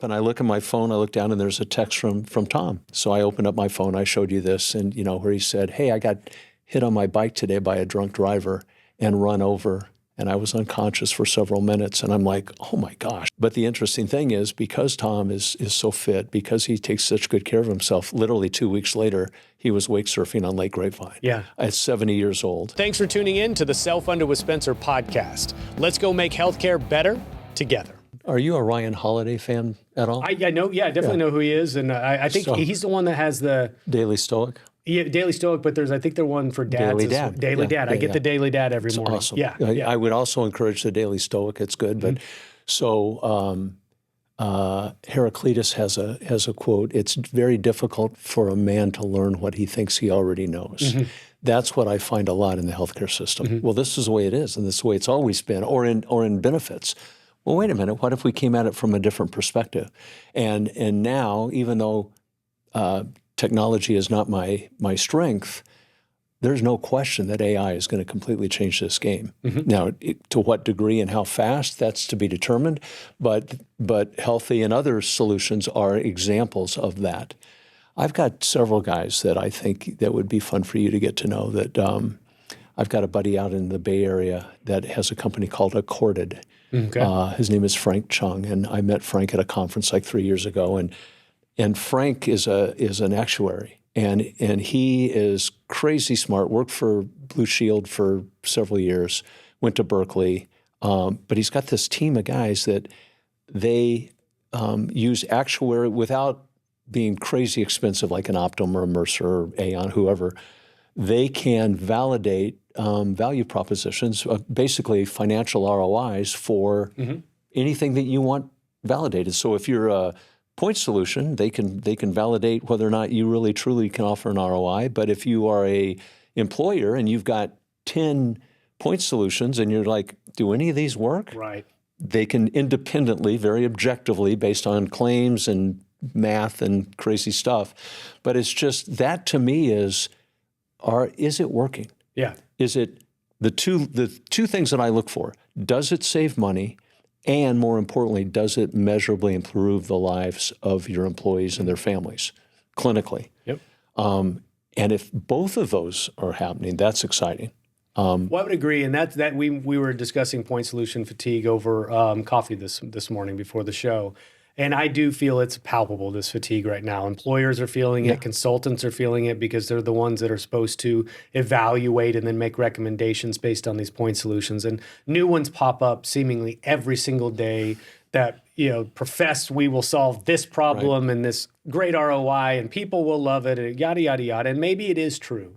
And I look at my phone, I look down, and there's a text from Tom. So I open up my phone, I showed you this, and where he said, hey, I got hit on my bike today by a drunk driver and run over, and I was unconscious for several minutes. And I'm like, oh my gosh. But the interesting thing is, because Tom is so fit, because he takes such good care of himself, literally 2 weeks later, he was wake surfing on Lake Grapevine. Yeah. At 70 years old. Thanks for tuning in to the Self-Funded with Spencer podcast. Let's go make healthcare better together. Are you a Ryan Holiday fan at all? I definitely know who he is. And I think he's the one that has the Daily Stoic. Yeah, Daily Stoic, but I think they're one for dads. Daily Dad. Daily Dad. I get the Daily Dad every morning. Awesome. Yeah. I would also encourage the Daily Stoic. It's good. But so Heraclitus has a quote. It's very difficult for a man to learn what he thinks he already knows. That's what I find a lot in the healthcare system. Well, this is the way it is, and this is the way it's always been, or in benefits. Well, wait a minute. What if we came at it from a different perspective? And now, even though technology is not my strength, there's no question that AI is going to completely change this game. Now, to what degree and how fast, that's to be determined, but Healthy and other solutions are examples of that. I've got several guys that I think that would be fun for you to get to know. That I've got a buddy out in the Bay Area that has a company called Accorded. Okay. His name is Frank Chung, and I met Frank at a conference like 3 years ago, and Frank is an actuary, and he is crazy smart. Worked for Blue Shield for several years. Went to Berkeley, but he's got this team of guys that they use actuary without being crazy expensive, like an Optum or a Mercer or Aon, whoever. They can validate value propositions, basically financial ROIs for anything that you want validated. So if you're a point solution, they can validate whether or not you really truly can offer an ROI. But if you are a employer and you've got 10 point solutions and you're like, do any of these work? Right. They can independently, very objectively, based on claims and math and crazy stuff. But it's just that to me is it working? Yeah. Is it the two things that I look for? Does it save money? And more importantly, does it measurably improve the lives of your employees and their families clinically? Yep. And if both of those are happening, that's exciting. Well, I would agree, and that we were discussing point solution fatigue over coffee this morning before the show. And I do feel it's palpable, this fatigue right now. Employers are feeling it. Consultants are feeling it because they're the ones that are supposed to evaluate and then make recommendations based on these point solutions. And new ones pop up seemingly every single day that, profess we will solve this problem and this great ROI and people will love it and yada, yada, yada. And maybe it is true.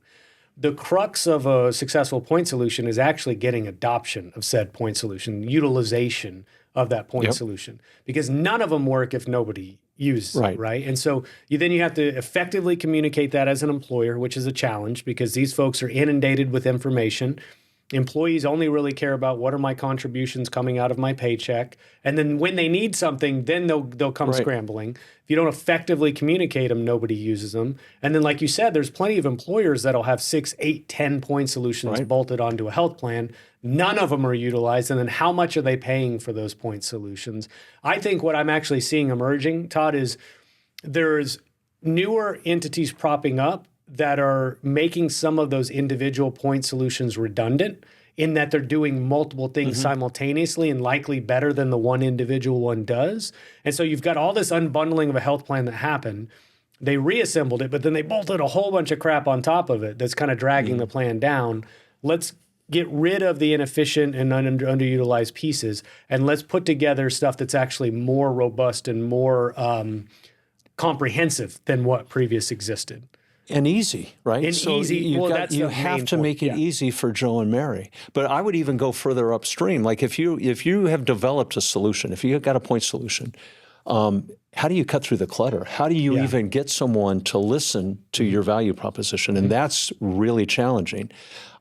The crux of a successful point solution is actually getting adoption of said point solution, utilization of that point solution, because none of them work if nobody uses it, right? And so you have to effectively communicate that as an employer, which is a challenge because these folks are inundated with information. Employees only really care about what are my contributions coming out of my paycheck. And then when they need something, then they'll come scrambling. If you don't effectively communicate them, nobody uses them. And then, like you said, there's plenty of employers that'll have 6, 8, 10 point solutions bolted onto a health plan. None of them are utilized. And then how much are they paying for those point solutions? I think what I'm actually seeing emerging, Todd, is there's newer entities propping up that are making some of those individual point solutions redundant in that they're doing multiple things simultaneously and likely better than the one individual one does. And so you've got all this unbundling of a health plan that happened. They reassembled it, but then they bolted a whole bunch of crap on top of it that's kind of dragging the plan down. Let's get rid of the inefficient and underutilized pieces, and let's put together stuff that's actually more robust and more comprehensive than what previous existed. And easy, right? And so easy. You have to make it easy for Joe and Mary. But I would even go further upstream. Like if you have developed a solution, if you've got a point solution, how do you cut through the clutter? How do you even get someone to listen to your value proposition? And that's really challenging.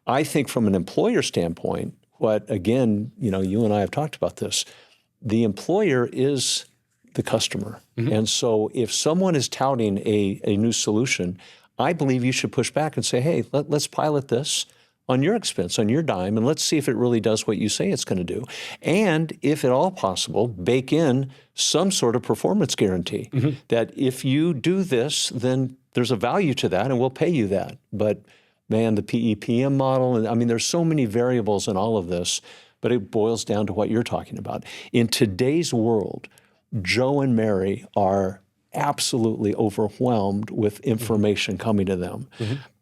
I think from an employer standpoint, again, you and I have talked about this, the employer is the customer. And so if someone is touting a new solution, I believe you should push back and say, hey, let's pilot this. on your expense, on your dime, and let's see if it really does what you say it's going to do. And if at all possible, bake in some sort of performance guarantee that if you do this, then there's a value to that and we'll pay you that. But man, the PEPM model, and I mean, there's so many variables in all of this, but it boils down to what you're talking about. In today's world, Joe and Mary are absolutely overwhelmed with information coming to them,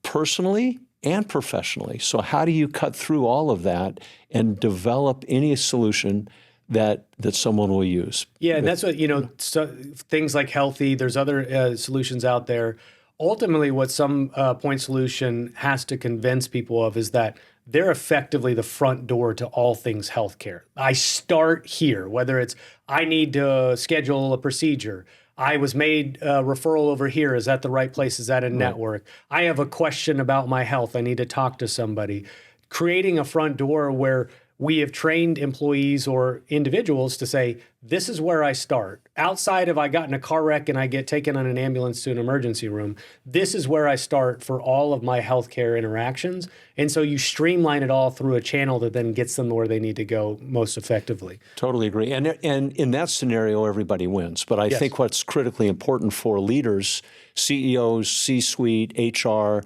personally and professionally. So how do you cut through all of that and develop any solution that someone will use? Yeah, and that's what, so things like Healthy, there's other solutions out there. Ultimately, what some point solution has to convince people of is that they're effectively the front door to all things healthcare. I start here, whether it's I need to schedule a procedure. I was made a referral over here. Is that the right place? Is that a network? I have a question about my health. I need to talk to somebody. Creating a front door where we have trained employees or individuals to say, this is where I start. Outside of I got in a car wreck and I get taken on an ambulance to an emergency room, this is where I start for all of my healthcare interactions. And so you streamline it all through a channel that then gets them where they need to go most effectively. Totally agree. And in that scenario, everybody wins. But I think what's critically important for leaders, CEOs, C-suite, HR,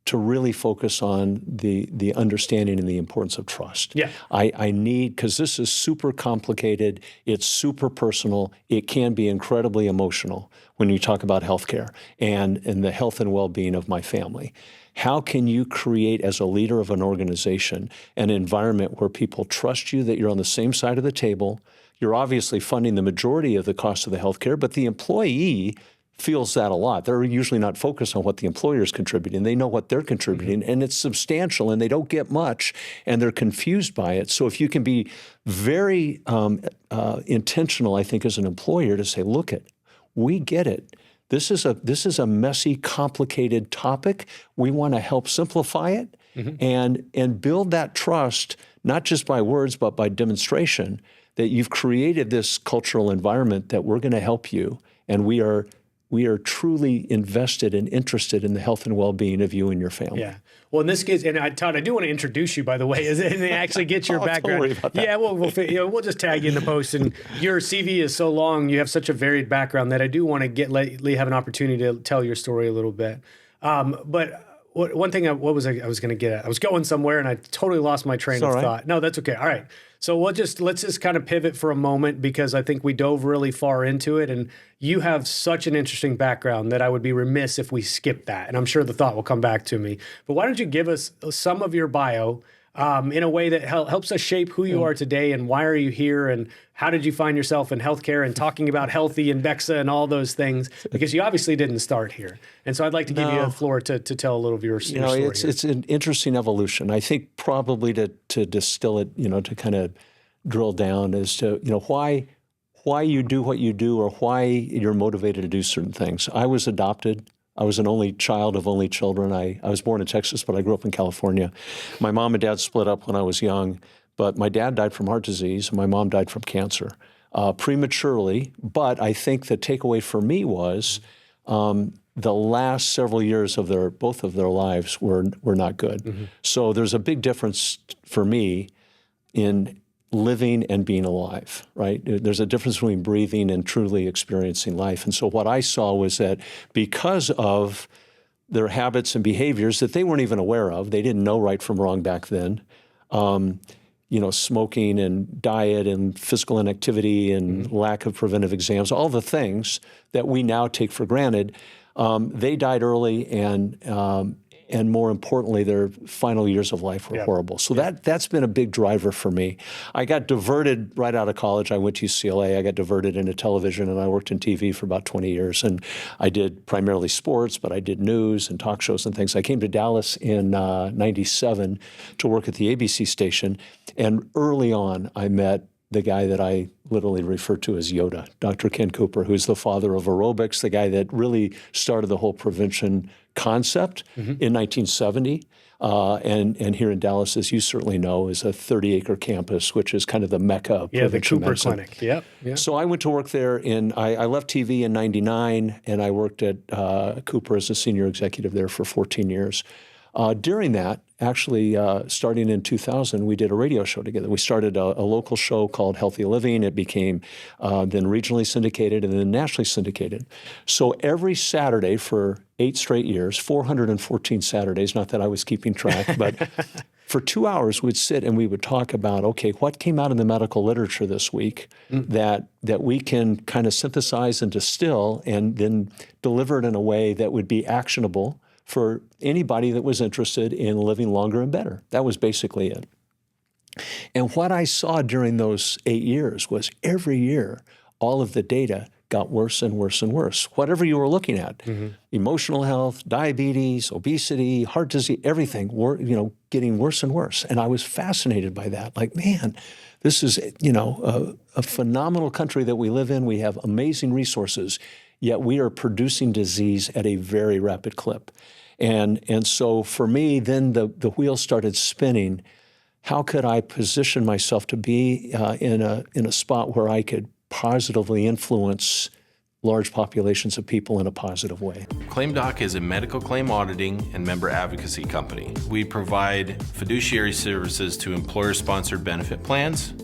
to really focus on the understanding and the importance of trust. Yeah. I need, because this is super complicated, it's super personal, it can be incredibly emotional when you talk about healthcare and the health and well-being of my family. How can you create, as a leader of an organization, an environment where people trust you, that you're on the same side of the table? You're obviously funding the majority of the cost of the healthcare, but the employee feels that a lot. They're usually not focused on what the employer is contributing. They know what they're contributing, and it's substantial, and they don't get much, and they're confused by it. So if you can be very intentional, I think, as an employer to say, look we get it. This is a messy, complicated topic. We want to help simplify it and build that trust, not just by words, but by demonstration, that you've created this cultural environment that we're going to help you, and we are truly invested and interested in the health and well-being of you and your family. Yeah. Well, in this case, and Todd, I do want to introduce you, by the way, and actually get your background. Don't worry about that. Yeah, we'll just tag you in the post. And your CV is so long, you have such a varied background that I do want to have an opportunity to tell your story a little bit. But one thing, I was going to get at? I was going somewhere and I totally lost my train of thought. No, that's okay. All right. So let's just kind of pivot for a moment, because I think we dove really far into it, and you have such an interesting background that I would be remiss if we skipped that. And I'm sure the thought will come back to me. But why don't you give us some of your bio in a way that helps us shape who you are today, and why are you here, and how did you find yourself in healthcare and talking about Healthy and BEXA and all those things? Because you obviously didn't start here. And so I'd like to give you the floor to tell a little of your story. It's an interesting evolution. I think probably to distill it, to kind of drill down as to, why you do what you do, or why you're motivated to do certain things. I was adopted. I was an only child of only children. I was born in Texas, but I grew up in California. My mom and dad split up when I was young, but my dad died from heart disease, and my mom died from cancer prematurely. But I think the takeaway for me was the last several years of both of their lives were not good. So there's a big difference for me in living and being alive, right? There's a difference between breathing and truly experiencing life. And so what I saw was that because of their habits and behaviors that they weren't even aware of, they didn't know right from wrong back then, smoking and diet and physical inactivity and lack of preventive exams, all the things that we now take for granted, they died early, and more importantly, their final years of life were horrible. So that's been a big driver for me. I got diverted right out of college. I went to UCLA. I got diverted into television, and I worked in TV for about 20 years. And I did primarily sports, but I did news and talk shows and things. I came to Dallas in 97 to work at the ABC station. And early on, I met the guy that I literally refer to as Yoda, Dr. Ken Cooper, who's the father of aerobics, the guy that really started the whole prevention concept in 1970. And here in Dallas, as you certainly know, is a 30-acre campus, which is kind of the mecca of prevention the Cooper medicine. Clinic. Yep. So I went to work there I left TV in 99, and I worked at Cooper as a senior executive there for 14 years. During that, actually, starting in 2000, we did a radio show together. We started a local show called Healthy Living. It became then regionally syndicated and then nationally syndicated. So every Saturday for 8 straight years, 414 Saturdays, not that I was keeping track, but for 2 hours we'd sit and we would talk about, okay, what came out in the medical literature this week that we can kind of synthesize and distill and then deliver it in a way that would be actionable for anybody that was interested in living longer and better. That was basically it. And what I saw during those 8 years was every year, all of the data got worse and worse and worse. Whatever you were looking at, emotional health, diabetes, obesity, heart disease, everything, getting worse and worse. And I was fascinated by that. Like, man, this is, a phenomenal country that we live in. We have amazing resources, yet we are producing disease at a very rapid clip. And so for me, then the wheel started spinning. How could I position myself to be in a spot where I could positively influence large populations of people in a positive way? ClaimDoc is a medical claim auditing and member advocacy company. We provide fiduciary services to employer-sponsored benefit plans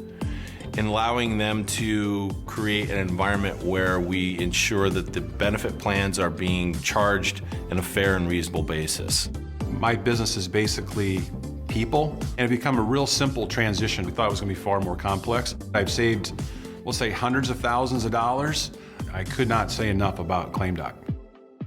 and allowing them to create an environment where we ensure that the benefit plans are being charged in a fair and reasonable basis. My business is basically people, and it become a real simple transition. We thought it was going to be far more complex. I've saved, we'll say, hundreds of thousands of dollars. I could not say enough about ClaimDoc.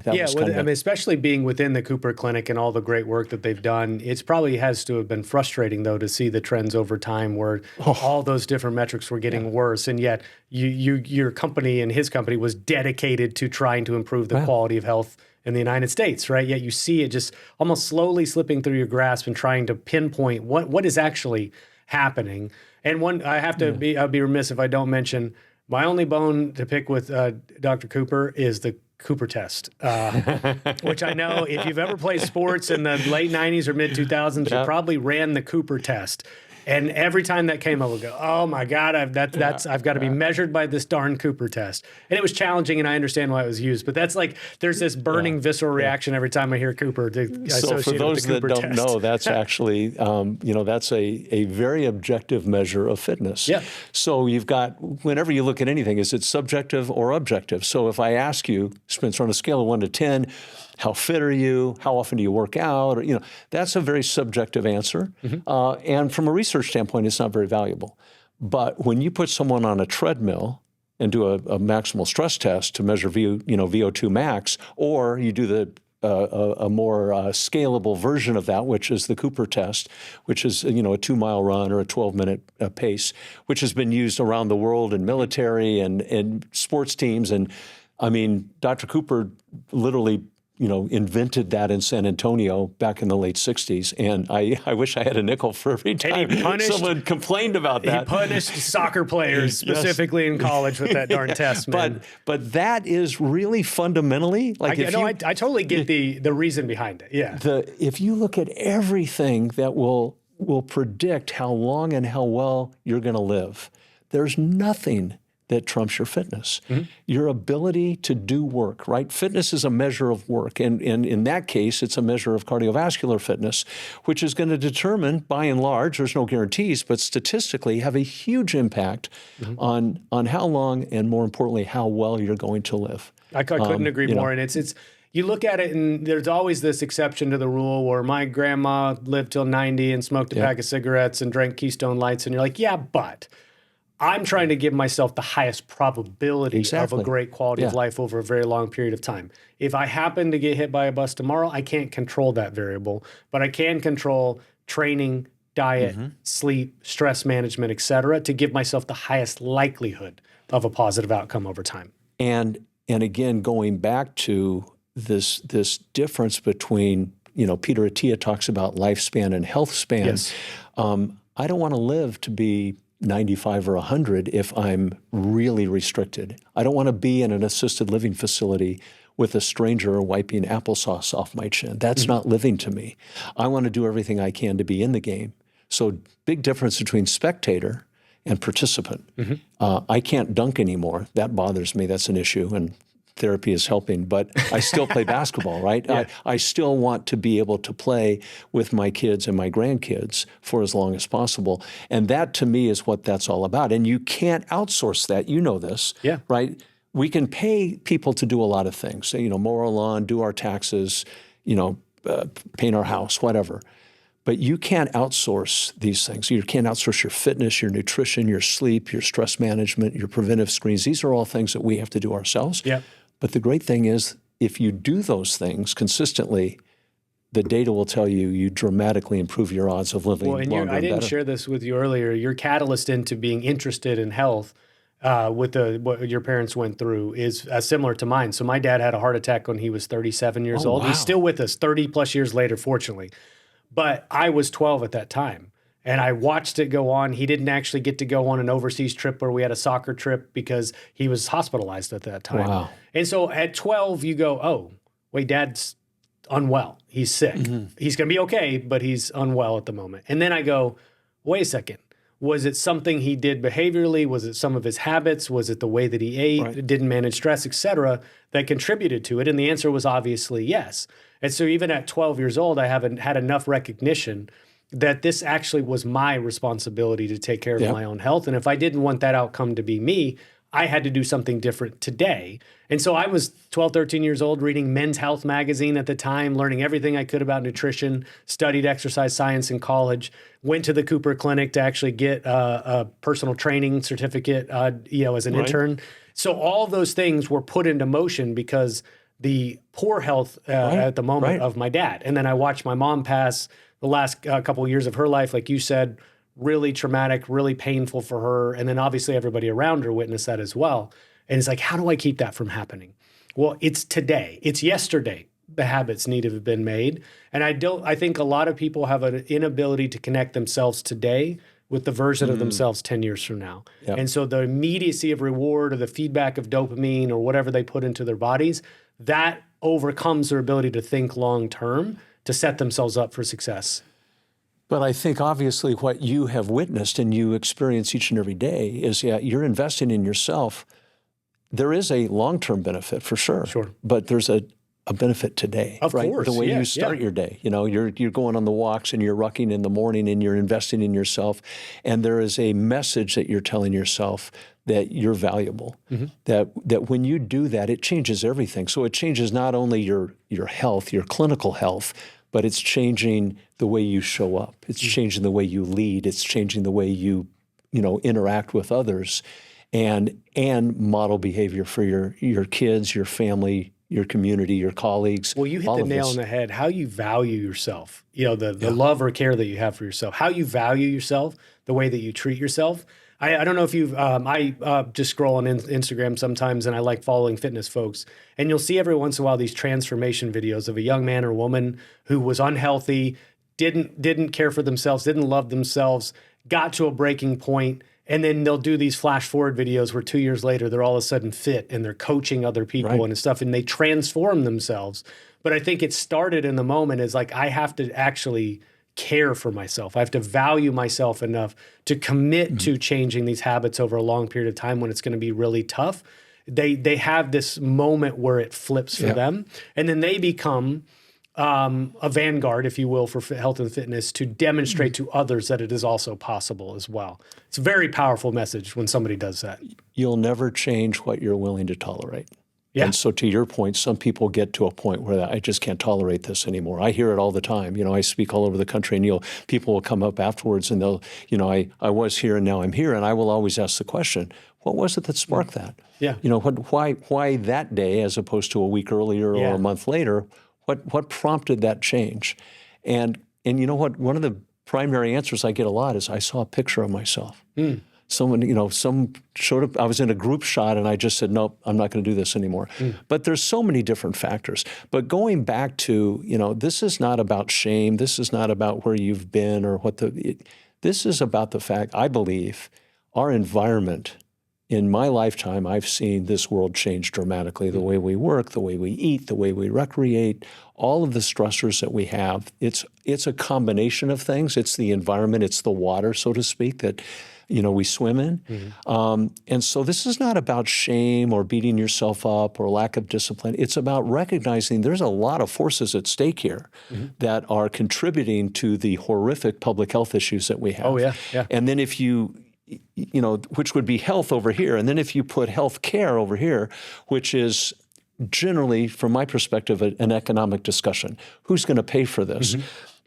Especially being within the Cooper Clinic and all the great work that they've done, it's probably has to have been frustrating, though, to see the trends over time where all those different metrics were getting worse. And yet your company and his company was dedicated to trying to improve the quality of health in the United States, right? Yet you see it just almost slowly slipping through your grasp and trying to pinpoint what is actually happening. And I'd be remiss if I don't mention my only bone to pick with Dr. Cooper is the Cooper test, which I know if you've ever played sports in the late 90s or mid 2000s, you probably ran the Cooper test. And every time that came up, I would go, oh my God, I've got to be measured by this darn Cooper test. And it was challenging, and I understand why it was used. But that's like, there's this burning visceral reaction every time I hear Cooper. So for those that don't know, that's actually, that's a very objective measure of fitness. Yeah. So you've got, whenever you look at anything, is it subjective or objective? So if I ask you, Spencer, on a scale of 1 to 10, how fit are you? How often do you work out? Or, that's a very subjective answer. And from a research standpoint, it's not very valuable. But when you put someone on a treadmill and do a maximal stress test to measure VO2 max, or you do a more scalable version of that, which is the Cooper test, which is a 2-mile run or a 12-minute pace, which has been used around the world in military and sports teams. And I mean, Dr. Cooper literally invented that in San Antonio back in the late 60s. And I wish I had a nickel for every time someone complained about that. He punished soccer players specifically in college with that darn test, man. But that is really fundamentally, like, I totally get the reason behind it. Yeah. If you look at everything that will predict how long and how well you're going to live, there's nothing that trumps your fitness. Your ability to do work, right? Fitness is a measure of work. And in that case, it's a measure of cardiovascular fitness, which is going to determine, by and large, there's no guarantees, but statistically have a huge impact on how long and, more importantly, how well you're going to live. I couldn't agree more. And it's you look at it, and there's always this exception to the rule where my grandma lived till 90 and smoked a pack of cigarettes and drank Keystone Lights. And you're like, yeah, but I'm trying to give myself the highest probability of a great quality of life over a very long period of time. If I happen to get hit by a bus tomorrow, I can't control that variable, but I can control training, diet, sleep, stress management, et cetera, to give myself the highest likelihood of a positive outcome over time. And again, going back to this difference between, Peter Attia talks about lifespan and health span. Yes. I don't want to live to be 95 or 100 if I'm really restricted. I don't want to be in an assisted living facility with a stranger wiping applesauce off my chin. That's not living to me. I want to do everything I can to be in the game. So big difference between spectator and participant. I can't dunk anymore. That bothers me. That's an issue. And therapy is helping, but I still play basketball, right? Yeah. I still want to be able to play with my kids and my grandkids for as long as possible. And that to me is what that's all about. And you can't outsource that. You know this, Yeah. right? We can pay people to do a lot of things, mow our lawn, do our taxes, paint our house, whatever. But you can't outsource these things. You can't outsource your fitness, your nutrition, your sleep, your stress management, your preventive screens. These are all things that we have to do ourselves. Yeah. But the great thing is, if you do those things consistently, the data will tell you dramatically improve your odds of living longer and I didn't better. share this with you earlier. Your catalyst into being interested in health with what your parents went through is similar to mine. So my dad had a heart attack when he was 37 years old. Wow. He's still with us 30 plus years later, fortunately. But I was 12 at that time. And I watched it go on. He didn't actually get to go on an overseas trip where we had a soccer trip because he was hospitalized at that time. Wow. And so at 12, you go, oh, wait, Dad's unwell. He's sick. He's going to be okay, but he's unwell at the moment. And then I go, wait a second. Was it something he did behaviorally? Was it some of his habits? Was it the way that he ate, Right. didn't manage stress, et cetera, that contributed to it? And the answer was obviously yes. And so even at 12 years old, I haven't had enough recognition that this actually was my responsibility to take care of Yeah. my own health. And if I didn't want that outcome to be me, I had to do something different today. And so I was 12, 13 years old reading Men's Health magazine at the time, learning everything I could about nutrition, studied exercise science in college, went to the Cooper Clinic to actually get a personal training certificate, as an intern. So all those things were put into motion because the poor health at the moment of my dad. And then I watched my mom pass the last couple of years of her life, like you said, really traumatic, really painful for her. And then obviously everybody around her witnessed that as well. And it's like, how do I keep that from happening? Well, it's today. It's yesterday. The habits need to have been made. And I think a lot of people have an inability to connect themselves today with the version of themselves 10 years from now. Yep. And so the immediacy of reward or the feedback of dopamine or whatever they put into their bodies, that overcomes their ability to think long term to set themselves up for success. But I think obviously what you have witnessed and you experience each and every day is, you're investing in yourself. There is a long-term benefit for sure. Sure. But there's a benefit today, Of right? course, The way yeah, you start your day. You're going on the walks and you're rucking in the morning and you're investing in yourself. And there is a message that you're telling yourself that you're valuable. That when you do that, it changes everything. So it changes not only your health, your clinical health, but it's changing the way you show up. It's changing the way you lead. It's changing the way you interact with others, and model behavior for your kids, your family, your community, your colleagues. Well, you hit all the of nail this. on the head. How you value yourself, the love or care that you have for yourself, how you value yourself, the way that you treat yourself. I don't know if you've, I just scroll on Instagram sometimes and I like following fitness folks. And you'll see every once in a while these transformation videos of a young man or woman who was unhealthy, didn't care for themselves, didn't love themselves, got to a breaking point, and then they'll do these flash forward videos where 2 years later they're all of a sudden fit and they're coaching other people and stuff, and they transform themselves. But I think it started in the moment as like, I have to actually care for myself. I have to value myself enough to commit to changing these habits over a long period of time when it's going to be really tough. They have this moment where it flips for them, and then they become a vanguard, if you will, for health and fitness to demonstrate to others that it is also possible as well. It's a very powerful message when somebody does that. You'll never change what you're willing to tolerate. Yeah. And so to your point, some people get to a point where I just can't tolerate this anymore. I hear it all the time. I speak all over the country, and people will come up afterwards and they'll, I was here and now I'm here. And I will always ask the question, what was it that sparked that? Yeah. Why that day as opposed to a week earlier or a month later? What prompted that change? And you know what? One of the primary answers I get a lot is I saw a picture of myself. Someone, some showed up. I was in a group shot and I just said, nope, I'm not going to do this anymore. But there's so many different factors. But going back to, this is not about shame. This is not about where you've been or this is about the fact, I believe, our environment in my lifetime, I've seen this world change dramatically. The way we work, the way we eat, the way we recreate, all of the stressors that we have. It's a combination of things. It's the environment, it's the water, so to speak, that we swim in. And so this is not about shame or beating yourself up or lack of discipline. It's about recognizing there's a lot of forces at stake here that are contributing to the horrific public health issues that we have. Oh, yeah, yeah. And then if which would be health over here, and then if you put health care over here, which is generally, from my perspective, an economic discussion. Who's going to pay for this?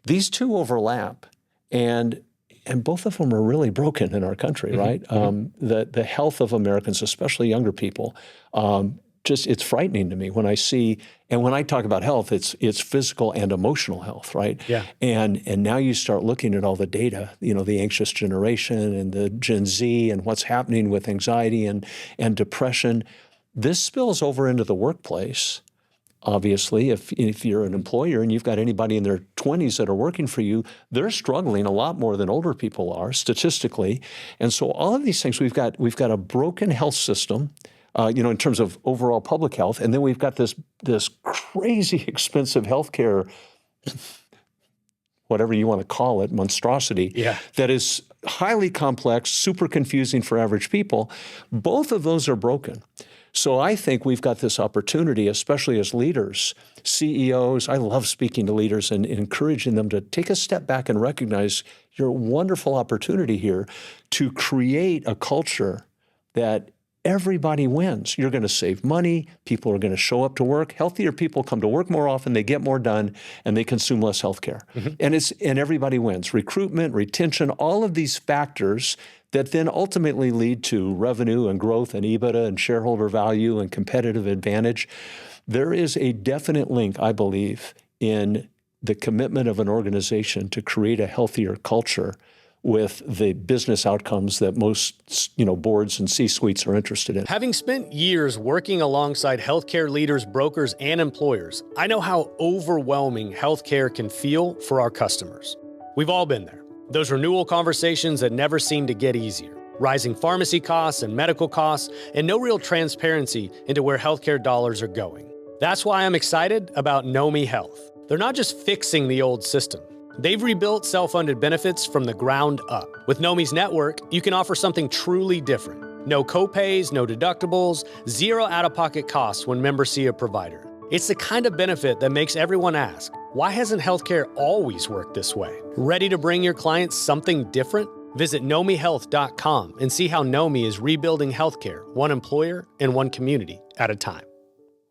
These two overlap, and both of them are really broken in our country, right? The health of Americans, especially younger people, it's frightening to me when I see, and when I talk about health, it's physical and emotional health, right? Yeah. And now you start looking at all the data, the anxious generation and the Gen Z and what's happening with anxiety and depression. This spills over into the workplace. Obviously, if you're an employer and you've got anybody in their 20s that are working for you, they're struggling a lot more than older people are statistically. And so all of these things, we've got a broken health system, in terms of overall public health, and then we've got this crazy expensive healthcare, whatever you want to call it, monstrosity, that is highly complex, super confusing for average people. Both of those are broken. So I think we've got this opportunity, especially as leaders, CEOs. I love speaking to leaders and encouraging them to take a step back and recognize your wonderful opportunity here to create a culture that everybody wins. You're going to save money. People are going to show up to work. Healthier people come to work more often. They get more done, and they consume less health care. And everybody wins. Recruitment, retention, all of these factors that then ultimately lead to revenue and growth and EBITDA and shareholder value and competitive advantage. There is a definite link, I believe, in the commitment of an organization to create a healthier culture with the business outcomes that most, boards and C-suites are interested in. Having spent years working alongside healthcare leaders, brokers, and employers, I know how overwhelming healthcare can feel for our customers. We've all been there. Those renewal conversations that never seem to get easier. Rising pharmacy costs and medical costs, and no real transparency into where healthcare dollars are going. That's why I'm excited about Nomi Health. They're not just fixing the old system. They've rebuilt self-funded benefits from the ground up. With Nomi's network, you can offer something truly different. No copays, no deductibles, zero out-of-pocket costs when members see a provider. It's the kind of benefit that makes everyone ask, why hasn't healthcare always worked this way? Ready to bring your clients something different? Visit nomihealth.com and see how Nomi is rebuilding healthcare, one employer and one community at a time.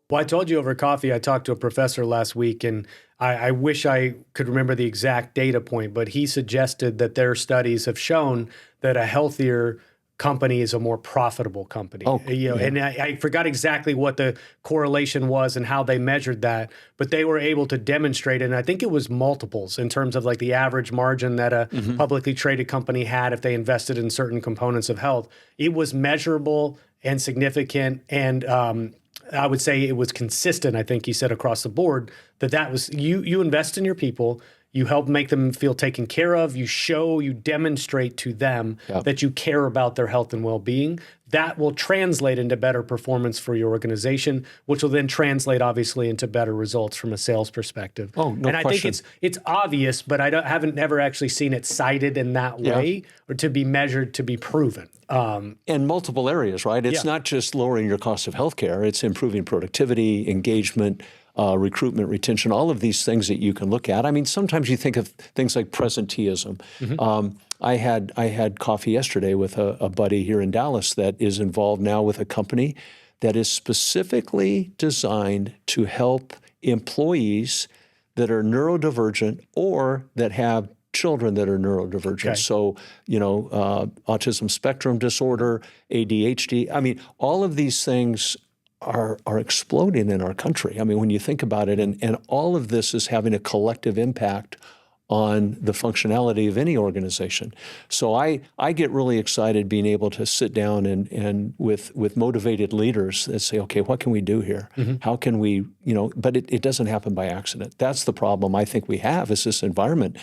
Well, I told you over coffee, I talked to a professor last week, and I wish I could remember the exact data point, but he suggested that their studies have shown that a healthier company is a more profitable company. And I forgot exactly what the correlation was and how they measured that, but they were able to demonstrate, and I think it was multiples in terms of like the average margin that a publicly traded company had if they invested in certain components of health. It was measurable and significant, and I would say it was consistent. I think he said across the board that was you invest in your people, you help make them feel taken care of, you demonstrate to them that you care about their health and well-being. That will translate into better performance for your organization, which will then translate obviously into better results from a sales perspective. And I think it's obvious, but I haven't never actually seen it cited in that way or to be measured, to be proven. In multiple areas, right? It's not just lowering your cost of healthcare, it's improving productivity, engagement, recruitment, retention, all of these things that you can look at. I mean, sometimes you think of things like presenteeism. I had coffee yesterday with a buddy here in Dallas that is involved now with a company that is specifically designed to help employees that are neurodivergent or that have children that are neurodivergent. Okay. So, autism spectrum disorder, ADHD. I mean, all of these things are exploding in our country. I mean, when you think about it, and all of this is having a collective impact on the functionality of any organization. So I get really excited being able to sit down and with motivated leaders that say, okay, what can we do here? How can we, but it doesn't happen by accident. That's the problem I think we have is this environment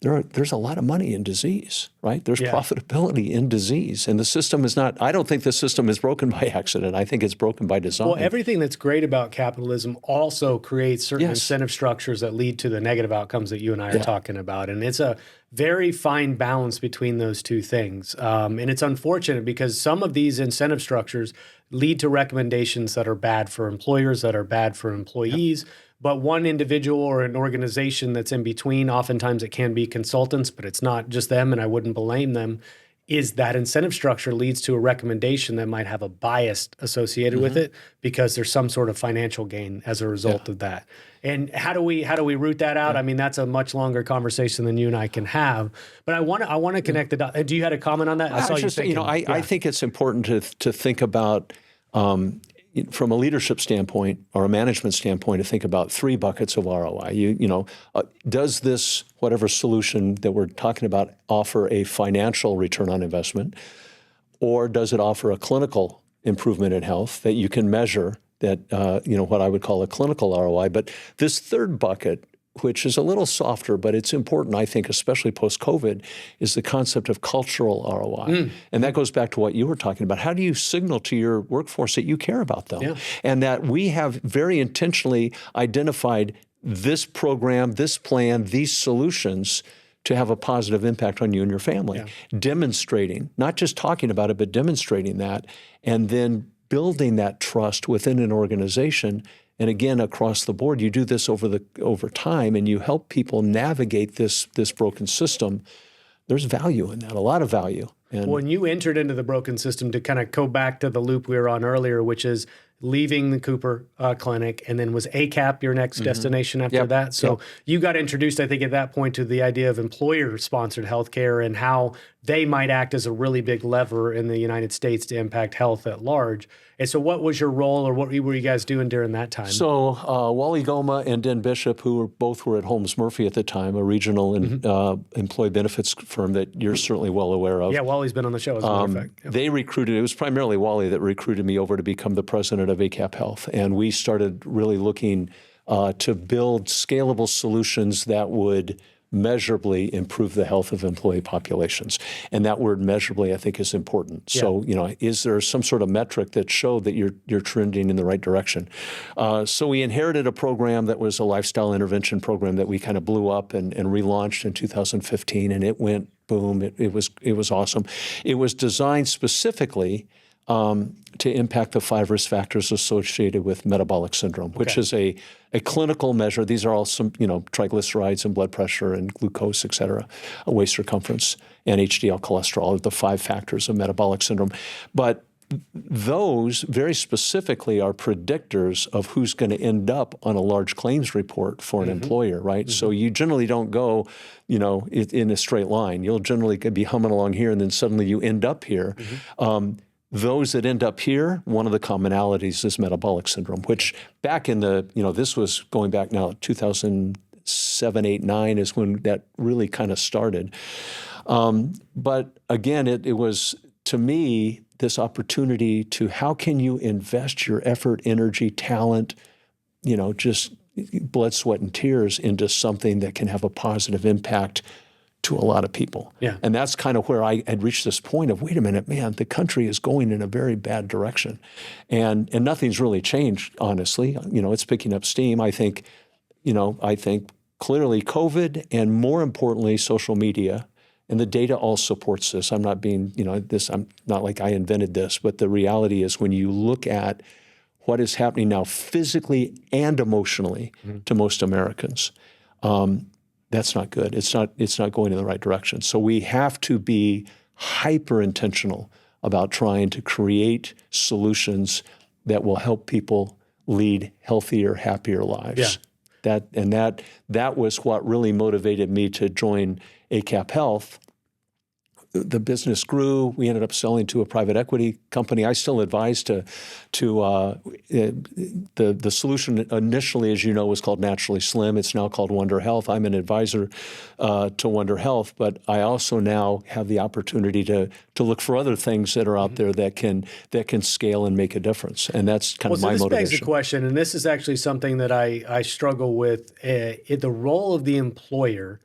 there's a lot of money in disease, right? There's profitability in disease. And the system is not, I don't think the system is broken by accident. I think it's broken by design. Well, everything that's great about capitalism also creates certain incentive structures that lead to the negative outcomes that you and I are talking about. And it's a very fine balance between those two things. And it's unfortunate because some of these incentive structures lead to recommendations that are bad for employers, that are bad for employees. But one individual or an organization that's in between, oftentimes it can be consultants, but it's not just them, and I wouldn't blame them, is that incentive structure leads to a recommendation that might have a bias associated with it because there's some sort of financial gain as a result of that. And how do we root that out? I mean, that's a much longer conversation than you and I can have. But I want to connect the dots. Do you had a comment on that? I saw you thinking. I think it's important to think about from a leadership standpoint or a management standpoint, to think about 3 buckets of ROI. Does this, whatever solution that we're talking about, offer a financial return on investment, or does it offer a clinical improvement in health that you can measure, that what I would call a clinical ROI? But this third bucket, which is a little softer, but it's important, I think, especially post-COVID, is the concept of cultural ROI. And that goes back to what you were talking about. How do you signal to your workforce that you care about them? And that we have very intentionally identified this program, this plan, these solutions to have a positive impact on you and your family. Demonstrating, not just talking about it, but demonstrating that, and then building that trust within an organization. And again, across the board, you do this over time, and you help people navigate this broken system. There's value in that, a lot of value. And when you entered into the broken system, to kind of go back to the loop we were on earlier, which is leaving the Cooper Clinic, and then was ACAP your next destination after that? So you got introduced, I think, at that point to the idea of employer-sponsored healthcare and how they might act as a really big lever in the United States to impact health at large. And so what was your role, or what were you guys doing during that time? So Wally Goma and Den Bishop, who both were at Holmes Murphy at the time, a regional employee benefits firm that you're certainly well aware of. Yeah, Wally's been on the show, as a matter of fact. They recruited, it was primarily Wally that recruited me over to become the president of ACAP Health. And we started really looking to build scalable solutions that would measurably improve the health of employee populations. And that word measurably, I think, is important. So, is there some sort of metric that showed that you're trending in the right direction? So we inherited a program that was a lifestyle intervention program that we kind of blew up and relaunched in 2015, and it went boom. It was awesome. It was designed specifically to impact the 5 risk factors associated with metabolic syndrome, which is a clinical measure. These are all some, triglycerides and blood pressure and glucose, et cetera, waist circumference, and HDL cholesterol are the 5 factors of metabolic syndrome. But those very specifically are predictors of who's going to end up on a large claims report for an employer, right? So you generally don't go, in a straight line. You'll generally be humming along here, and then suddenly you end up here. Those that end up here, one of the commonalities is metabolic syndrome, which back in this was going back now, 2007, 8, 9 is when that really kind of started. But again, it was, to me, this opportunity to how can you invest your effort, energy, talent, just blood, sweat, and tears into something that can have a positive impact to a lot of people. And that's kind of where I had reached this point of, wait a minute, man, the country is going in a very bad direction. And nothing's really changed, honestly. It's picking up steam. I think clearly COVID, and more importantly, social media, and the data all supports this. I'm not being, I'm not like I invented this, but the reality is when you look at what is happening now physically and emotionally to most Americans, that's not good. It's not going in the right direction. So we have to be hyper intentional about trying to create solutions that will help people lead healthier, happier lives. That was what really motivated me to join ACAP Health. The business grew. We ended up selling to a private equity company. I still advise to the solution initially, as you know, was called Naturally Slim. It's now called Wonder Health. I'm an advisor to Wonder Health, but I also now have the opportunity to look for other things that are out there that can scale and make a difference. And that's kind of my motivation. This begs the question, and this is actually something that I struggle with, the role of the employer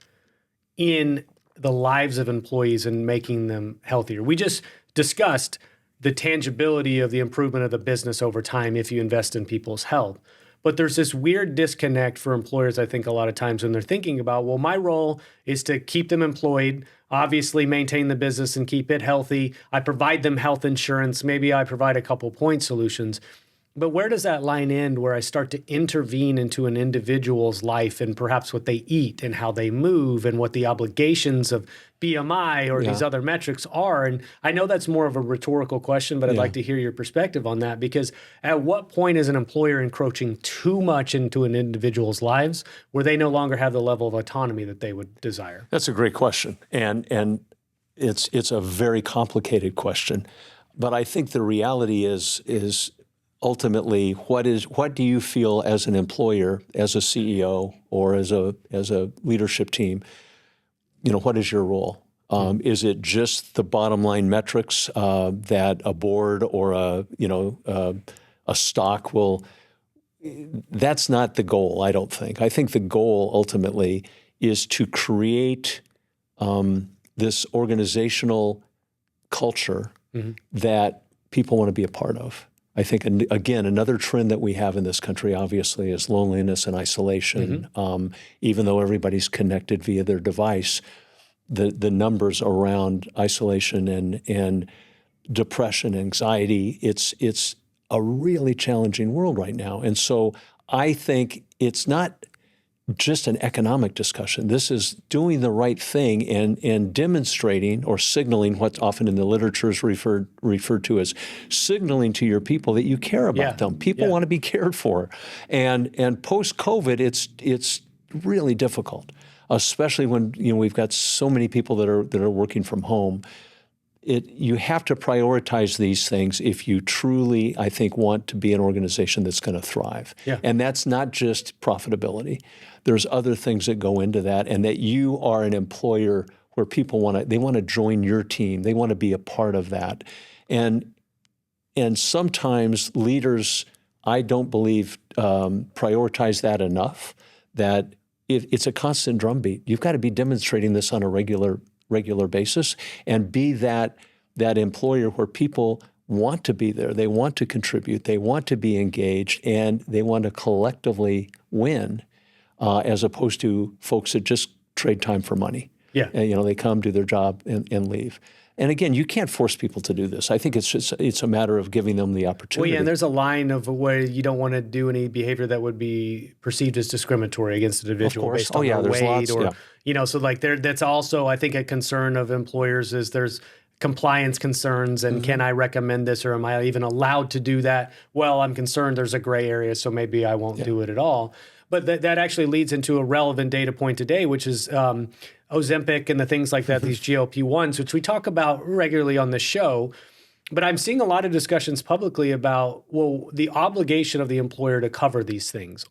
in the lives of employees and making them healthier? We just discussed the tangibility of the improvement of the business over time if you invest in people's health. But there's this weird disconnect for employers, I think, a lot of times when they're thinking about, well, my role is to keep them employed, obviously maintain the business and keep it healthy. I provide them health insurance. Maybe I provide a couple point solutions. But where does that line end where I start to intervene into an individual's life and perhaps what they eat and how they move and what the obligations of BMI or these other metrics are? And I know that's more of a rhetorical question, but I'd like to hear your perspective on that, because at what point is an employer encroaching too much into an individual's lives where they no longer have the level of autonomy that they would desire? That's a great question. And it's a very complicated question. But I think the reality is ultimately, what do you feel as an employer, as a CEO, or as a leadership team? What is your role? Is it just the bottom line metrics that a board or a stock will? That's not the goal, I don't think. I think the goal ultimately is to create this organizational culture that people want to be a part of. I think, again, another trend that we have in this country, obviously, is loneliness and isolation. Even though everybody's connected via their device, the numbers around isolation and depression, anxiety, it's a really challenging world right now. And so I think it's not just an economic discussion. This is doing the right thing and demonstrating or signaling what often in the literature is referred to as signaling to your people that you care about them. People want to be cared for. And post-COVID, it's really difficult, especially when we've got so many people that are working from home. You have to prioritize these things if you truly, I think, want to be an organization that's going to thrive. And that's not just profitability. There's other things that go into that, and that you are an employer where people want to join your team. They want to be a part of that. And sometimes leaders, I don't believe, prioritize that enough, that it's a constant drumbeat. You've got to be demonstrating this on a regular basis and be that employer where people want to be there. They want to contribute. They want to be engaged, and they want to collectively win, as opposed to folks that just trade time for money. And, they come, do their job, and leave. And again, you can't force people to do this. I think it's a matter of giving them the opportunity. Well, and there's a line of where you don't want to do any behavior that would be perceived as discriminatory against an individual based on their weight, so like that's also, I think, a concern of employers is there's compliance concerns and can I recommend this, or am I even allowed to do that? Well, I'm concerned there's a gray area, so maybe I won't do it at all. But that actually leads into a relevant data point today, which is Ozempic and the things like that, these GLP-1s, which we talk about regularly on the show. But I'm seeing a lot of discussions publicly about, well, the obligation of the employer to cover these things.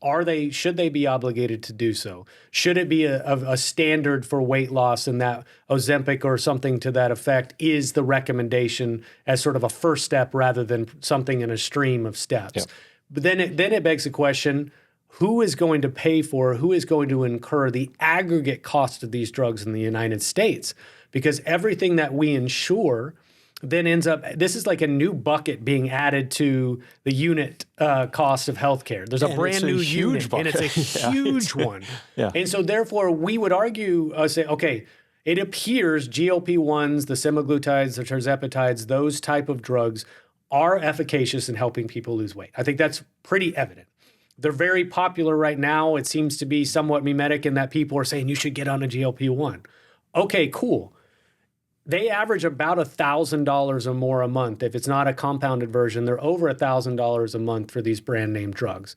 Should they be obligated to do so? Should it be a standard for weight loss, and that Ozempic or something to that effect is the recommendation as sort of a first step rather than something in a stream of steps? But then it begs the question, who is going to pay for, who is going to incur the aggregate cost of these drugs in the United States? Because everything that we insure then ends up, this is like a new bucket being added to the unit cost of healthcare. There's a brand new unit, and it's a huge one. And so therefore, we would argue, say, okay, it appears GLP-1s, the semaglutides, the tirzepatides, those type of drugs are efficacious in helping people lose weight. I think that's pretty evident. They're very popular right now. It seems to be somewhat mimetic in that people are saying you should get on a GLP-1. Okay, cool. They average about $1,000 or more a month. If it's not a compounded version, they're over $1,000 a month for these brand name drugs.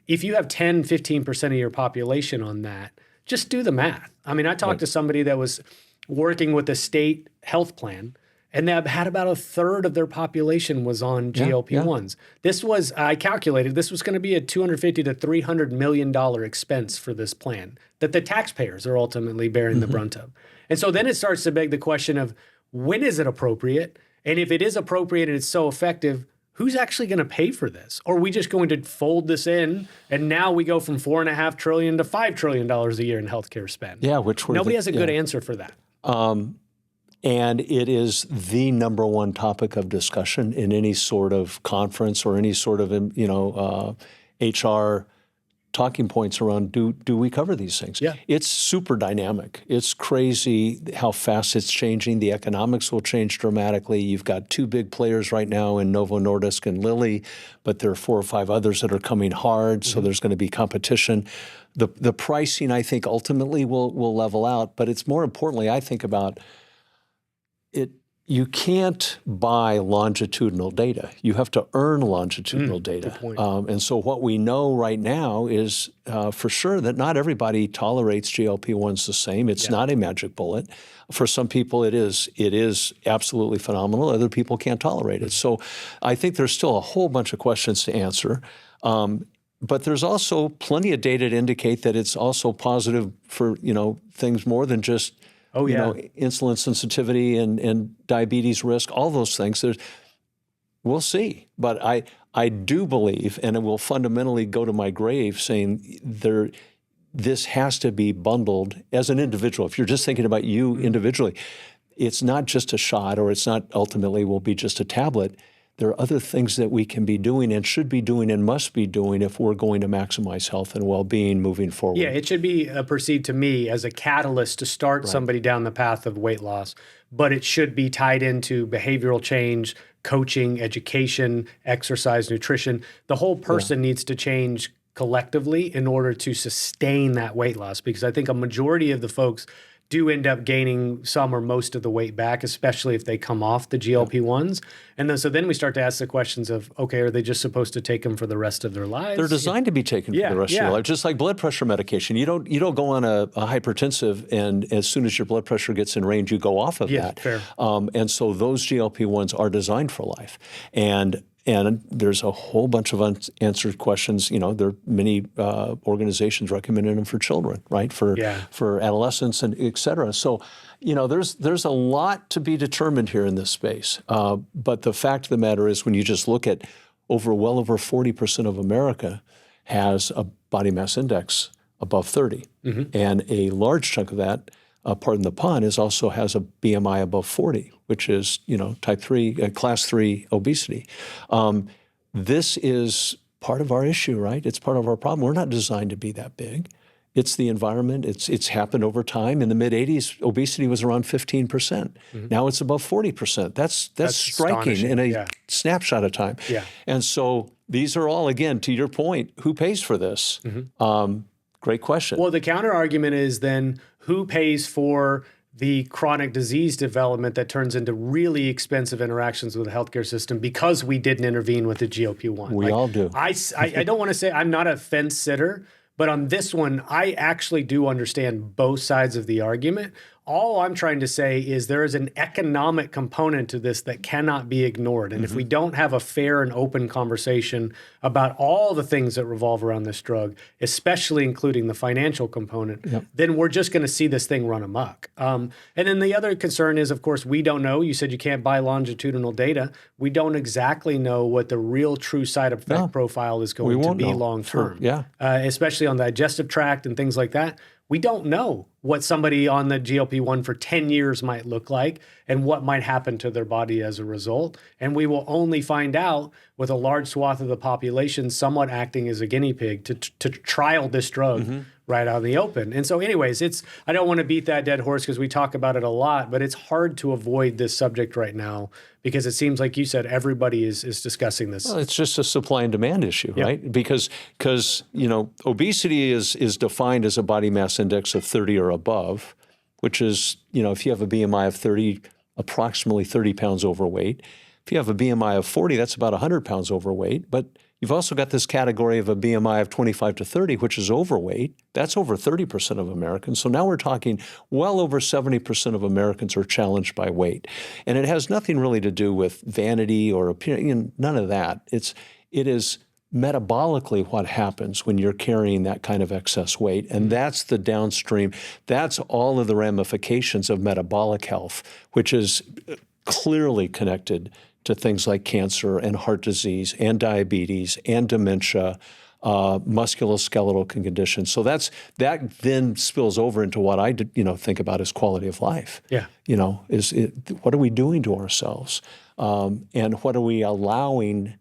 If you have 10, 15% of your population on that, just do the math. I mean, I talked to somebody that was working with a state health plan, and they had about a third of their population was on GLP-1s. This was, I calculated, this was going to be a $250 to $300 million expense for this plan that the taxpayers are ultimately bearing the brunt of. And so then it starts to beg the question of, when is it appropriate? And if it is appropriate and it's so effective, who's actually going to pay for this? Or are we just going to fold this in and now we go from $4.5 trillion to $5 trillion a year in healthcare spend? Yeah, which nobody has a good answer for that. And it is the number one topic of discussion in any sort of conference or any sort of, HR talking points around do we cover these things? Yeah. It's super dynamic. It's crazy how fast it's changing. The economics will change dramatically. You've got two big players right now in Novo Nordisk and Lilly, but there are 4 or 5 others that are coming hard, so there's going to be competition. The pricing, I think, ultimately will level out, but it's more importantly, I think about it. You can't buy longitudinal data. You have to earn longitudinal data. Good point. And so what we know right now is for sure that not everybody tolerates GLP-1s the same. It's not a magic bullet. For some people it is absolutely phenomenal. Other people can't tolerate it. So I think there's still a whole bunch of questions to answer. But there's also plenty of data to indicate that it's also positive for, things more than just insulin sensitivity and diabetes risk, all those things. We'll see. But I do believe, and it will fundamentally go to my grave, saying this has to be bundled as an individual. If you're just thinking about you individually, it's not just a shot, or it's not ultimately will be just a tablet. There are other things that we can be doing and should be doing and must be doing if we're going to maximize health and well-being moving forward. Yeah, it should be perceived to me as a catalyst to start somebody down the path of weight loss, but it should be tied into behavioral change, coaching, education, exercise, nutrition. The whole person needs to change collectively in order to sustain that weight loss, because I think a majority of the folks do end up gaining some or most of the weight back, especially if they come off the GLP-1s. And then we start to ask the questions of, okay, are they just supposed to take them for the rest of their lives? They're designed to be taken for the rest of your life, just like blood pressure medication. You don't go on a hypertensive, and as soon as your blood pressure gets in range, you go off of that. Fair. And so those GLP-1s are designed for life. And there's a whole bunch of unanswered questions. There are many organizations recommending them for children, right? For adolescents and et cetera. So, there's a lot to be determined here in this space. But the fact of the matter is, when you just look at well over 40% of America has a body mass index above 30. And a large chunk of that, pardon the pun, also has a BMI above 40, which is, type 3, class 3 obesity. This is part of our issue, right? It's part of our problem. We're not designed to be that big. It's the environment. It's happened over time. In the mid-'80s, obesity was around 15%. Now it's above 40%. That's striking in a snapshot of time. Yeah. And so these are all, again, to your point, who pays for this? Great question. Well, the counter argument is then who pays for the chronic disease development that turns into really expensive interactions with the healthcare system because we didn't intervene with the GLP-1? We all do. I don't want to say I'm not a fence sitter, but on this one, I actually do understand both sides of the argument. All I'm trying to say is there is an economic component to this that cannot be ignored. And if we don't have a fair and open conversation about all the things that revolve around this drug, especially including the financial component, then we're just going to see this thing run amok. And then the other concern is, of course, we don't know. You said you can't buy longitudinal data. We don't exactly know what the real true side effect profile is going to be long term, especially on the digestive tract and things like that. We don't know what somebody on the GLP-1 for 10 years might look like and what might happen to their body as a result. And we will only find out with a large swath of the population somewhat acting as a guinea pig to trial this drug right out in the open. And so anyways, I don't want to beat that dead horse because we talk about it a lot, but it's hard to avoid this subject right now because it seems like you said everybody is discussing this. Well, it's just a supply and demand issue, right? Because obesity is defined as a body mass index of 30 or above, which is, if you have a BMI of 30, approximately 30 pounds overweight. If you have a BMI of 40, that's about 100 pounds overweight. But you've also got this category of a BMI of 25 to 30, which is overweight. That's over 30% of Americans. So now we're talking well over 70% of Americans are challenged by weight. And it has nothing really to do with vanity or appearance, none of that. It is metabolically what happens when you're carrying that kind of excess weight. And that's the downstream, that's all of the ramifications of metabolic health, which is clearly connected to things like cancer and heart disease and diabetes and dementia, musculoskeletal conditions. So that then spills over into what I think about as quality of life. Yeah. What are we doing to ourselves, and what are we allowing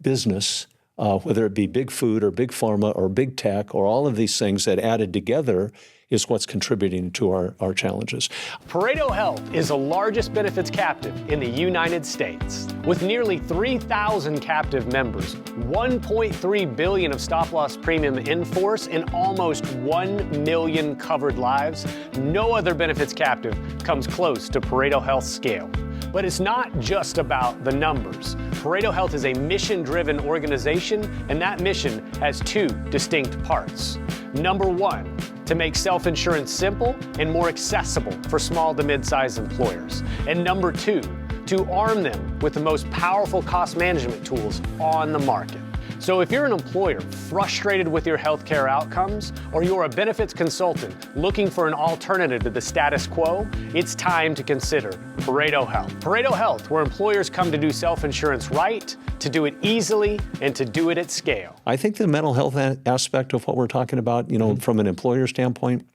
business, whether it be big food or big pharma or big tech or all of these things that added together is what's contributing to our challenges. Pareto Health is the largest benefits captive in the United States. With nearly 3,000 captive members, $1.3 billion of stop-loss premium in force, and almost 1 million covered lives, no other benefits captive comes close to Pareto Health's scale. But it's not just about the numbers. Pareto Health is a mission-driven organization, and that mission has two distinct parts. Number one, to make self-insurance simple and more accessible for small to mid-sized employers. And number two, to arm them with the most powerful cost management tools on the market. So if you're an employer frustrated with your healthcare outcomes, or you're a benefits consultant looking for an alternative to the status quo, it's time to consider Pareto Health. Pareto Health, where employers come to do self-insurance right, to do it easily, and to do it at scale. I think the mental health aspect of what we're talking about, from an employer standpoint,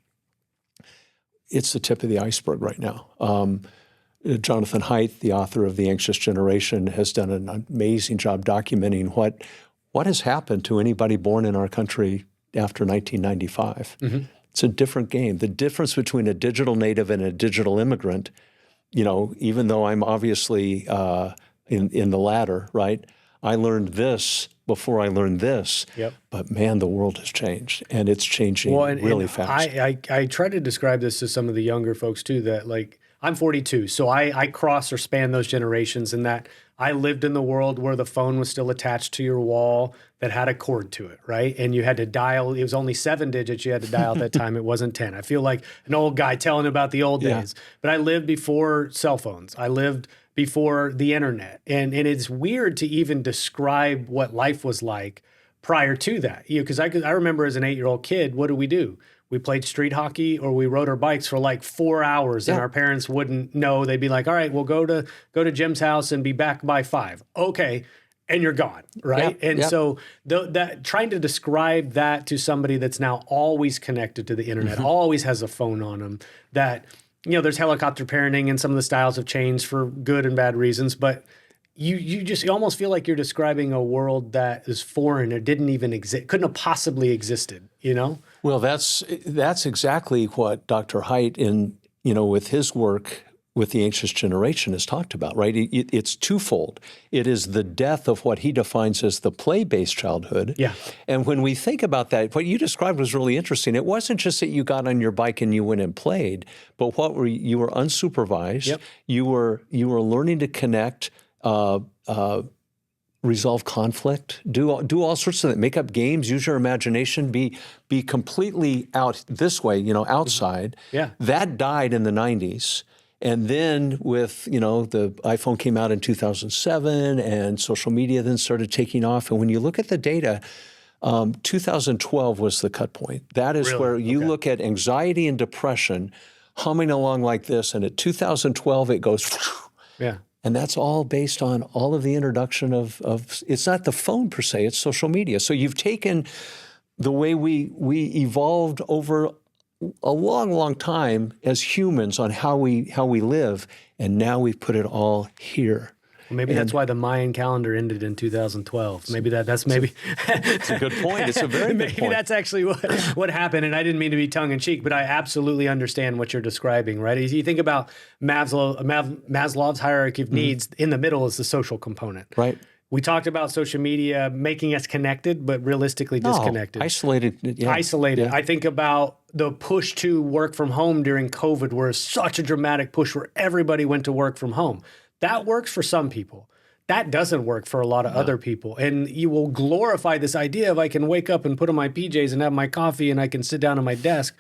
it's the tip of the iceberg right now. Jonathan Haidt, the author of The Anxious Generation, has done an amazing job documenting what has happened to anybody born in our country after 1995. It's a different game. The difference between a digital native and a digital immigrant, even though I'm obviously in the latter, right? I learned this before I learned this. Yep. But man, the world has changed, and it's changing really fast. I try to describe this to some of the younger folks too, that I'm 42, so I cross or span those generations, in that I lived in the world where the phone was still attached to your wall that had a cord to it, right? And you had to dial, it was only 7 digits you had to dial at that time. It wasn't 10. I feel like an old guy telling about the old days. But I lived before cell phones. I lived before the internet. And it's weird to even describe what life was like prior to that. Because I remember as an 8-year-old kid, what did we do? We played street hockey, or we rode our bikes for like 4 hours, and our parents wouldn't know. They'd be like, all right, we'll go to Jim's house and be back by 5. Okay. And you're gone, right? So that trying to describe that to somebody that's now always connected to the internet, always has a phone on them, that, there's helicopter parenting, and some of the styles have changed for good and bad reasons, but you almost feel like you're describing a world that is foreign or didn't even exist, couldn't have possibly existed, Well, that's exactly what Dr. Haidt with his work with The Anxious Generation has talked about, right? It's twofold. It is the death of what he defines as the play-based childhood. Yeah. And when we think about that, what you described was really interesting. It wasn't just that you got on your bike and you went and played, but you were unsupervised. Yep. You were learning to connect, resolve conflict, do all sorts of things, make up games, use your imagination, be completely out this way, outside. Yeah. That died in the 90s. And then with, the iPhone came out in 2007, and social media then started taking off. And when you look at the data, 2012 was the cut point. That is where you look at anxiety and depression humming along like this. And at 2012, it goes, yeah. And that's all based on all of the introduction of it's not the phone per se, it's social media. So you've taken the way we evolved over a long, long time as humans on how we live, and now we've put it all here. Well, maybe that's why the Mayan calendar ended in 2012. Maybe that's maybe. It's a good point. It's a very good point. Maybe that's actually what happened, and I didn't mean to be tongue-in-cheek, but I absolutely understand what you're describing, right? As you think about Maslow's hierarchy of needs, in the middle is the social component. Right. We talked about social media making us connected, but realistically disconnected. Isolated. Yeah. Isolated. Yeah. I think about the push to work from home during COVID, where it's such a dramatic push where everybody went to work from home. That works for some people. That doesn't work for a lot of other people. And you will glorify this idea of I can wake up and put on my PJs and have my coffee and I can sit down at my desk.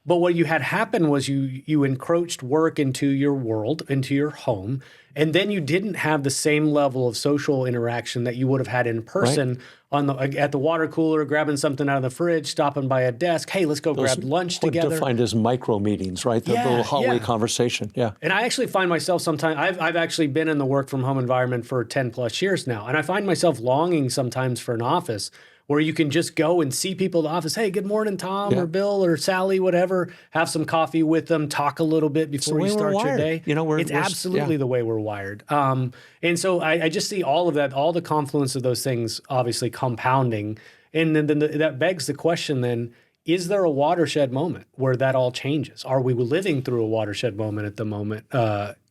But what you had happen was you encroached work into your world, into your home, and then you didn't have the same level of social interaction that you would have had in person at the water cooler, grabbing something out of the fridge, stopping by a desk. Hey, let's go grab lunch together. Defined as micro meetings, right? The little hallway conversation. Yeah. And I actually find myself sometimes, I've actually been in the work from home environment for 10 plus years now. And I find myself longing sometimes for an office where you can just go and see people at the office. Hey, good morning, Tom or Bill or Sally, whatever. Have some coffee with them, talk a little bit before you start your day. It's absolutely the way we're wired. And so I just see all of that, all the confluence of those things obviously compounding. And then that begs the question then, is there a watershed moment where that all changes? Are we living through a watershed moment at the moment?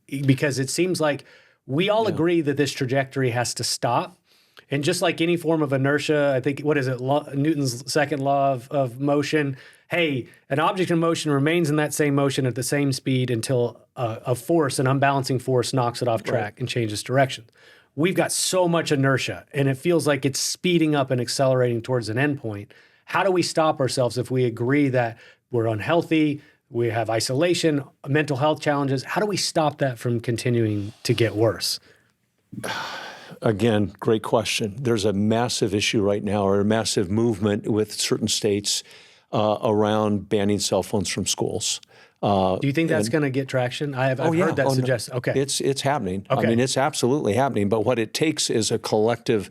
Because it seems like we all agree that this trajectory has to stop. And just like any form of inertia, I think, what is it, Newton's second law of motion? Hey, an object in motion remains in that same motion at the same speed until a force, an unbalancing force, knocks it off track and changes direction. We've got so much inertia, and it feels like it's speeding up and accelerating towards an endpoint. How do we stop ourselves if we agree that we're unhealthy, we have isolation, mental health challenges? How do we stop that from continuing to get worse? Again, great question. There's a massive issue right now, or a massive movement with certain states around banning cell phones from schools. Do you think that's going to get traction? I've heard that suggested. No. Okay, it's happening. Okay. I mean, it's absolutely happening. But what it takes is a collective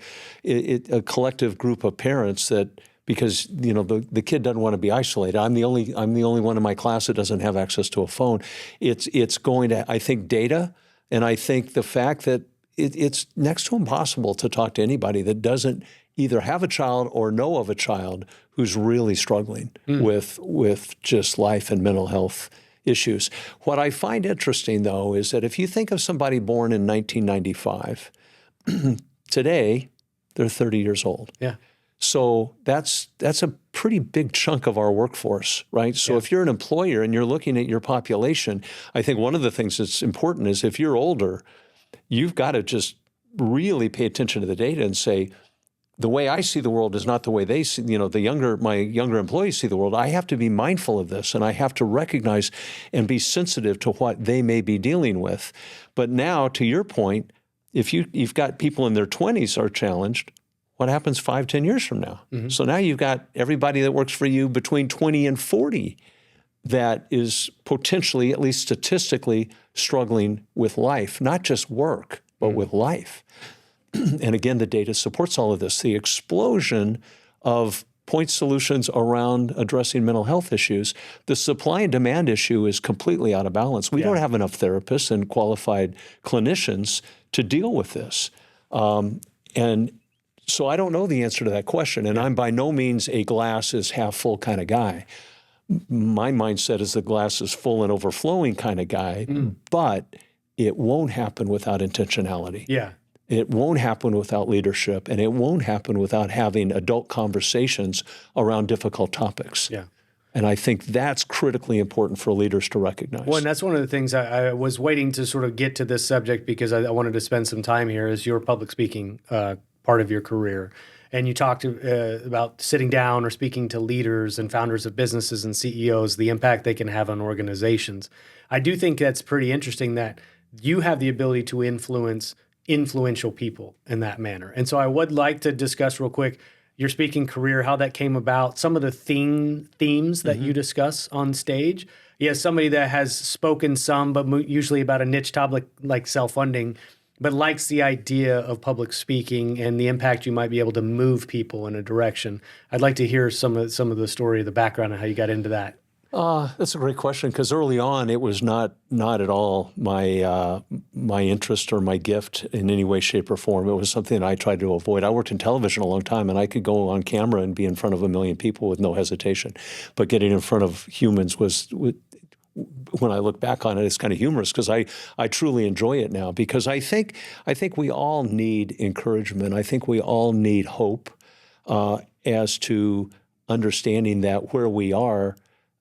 group of parents that. Because the kid doesn't want to be isolated. I'm the only one in my class that doesn't have access to a phone. It's going to, I think, data, and I think the fact that it's next to impossible to talk to anybody that doesn't either have a child or know of a child who's really struggling with just life and mental health issues. What I find interesting, though, is that if you think of somebody born in 1995, today they're 30 years old. Yeah. So that's a pretty big chunk of our workforce, right? So if you're an employer and you're looking at your population, I think one of the things that's important is if you're older, you've got to just really pay attention to the data and say, the way I see the world is not the way they see, my younger employees see the world. I have to be mindful of this, and I have to recognize and be sensitive to what they may be dealing with. But now, to your point, if you've got people in their 20s are challenged, what happens 5-10 years from now? Mm-hmm. So now you've got everybody that works for you between 20 and 40 that is potentially, at least statistically, struggling with life, not just work, but with life. And again, the data supports all of this. The explosion of point solutions around addressing mental health issues, the supply and demand issue is completely out of balance. We don't have enough therapists and qualified clinicians to deal with this. And so I don't know the answer to that question, and I'm by no means a glass is half full kind of guy. My mindset is the glass is full and overflowing kind of guy, but it won't happen without intentionality. Yeah. It won't happen without leadership, and it won't happen without having adult conversations around difficult topics. Yeah. And I think that's critically important for leaders to recognize. Well, and that's one of the things I was waiting to sort of get to this subject because I wanted to spend some time here as your public speaking part of your career. And you talked about sitting down or speaking to leaders and founders of businesses and CEOs, the impact they can have on organizations. I do think that's pretty interesting that you have the ability to influence influential people in that manner. And so I would like to discuss real quick your speaking career, how that came about, some of the themes that you discuss on stage. As somebody that has spoken some, but usually about a niche topic like self-funding, but likes the idea of public speaking and the impact you might be able to move people in a direction. I'd like to hear some of the story, the background, and how you got into that. That's a great question, because early on it was not at all my interest or my gift in any way, shape, or form. It was something I tried to avoid. I worked in television a long time, and I could go on camera and be in front of 1 million people with no hesitation. But getting in front of humans was, when I look back on it, it's kind of humorous, because I truly enjoy it now, because I think we all need encouragement. I think we all need hope as to understanding that where we are,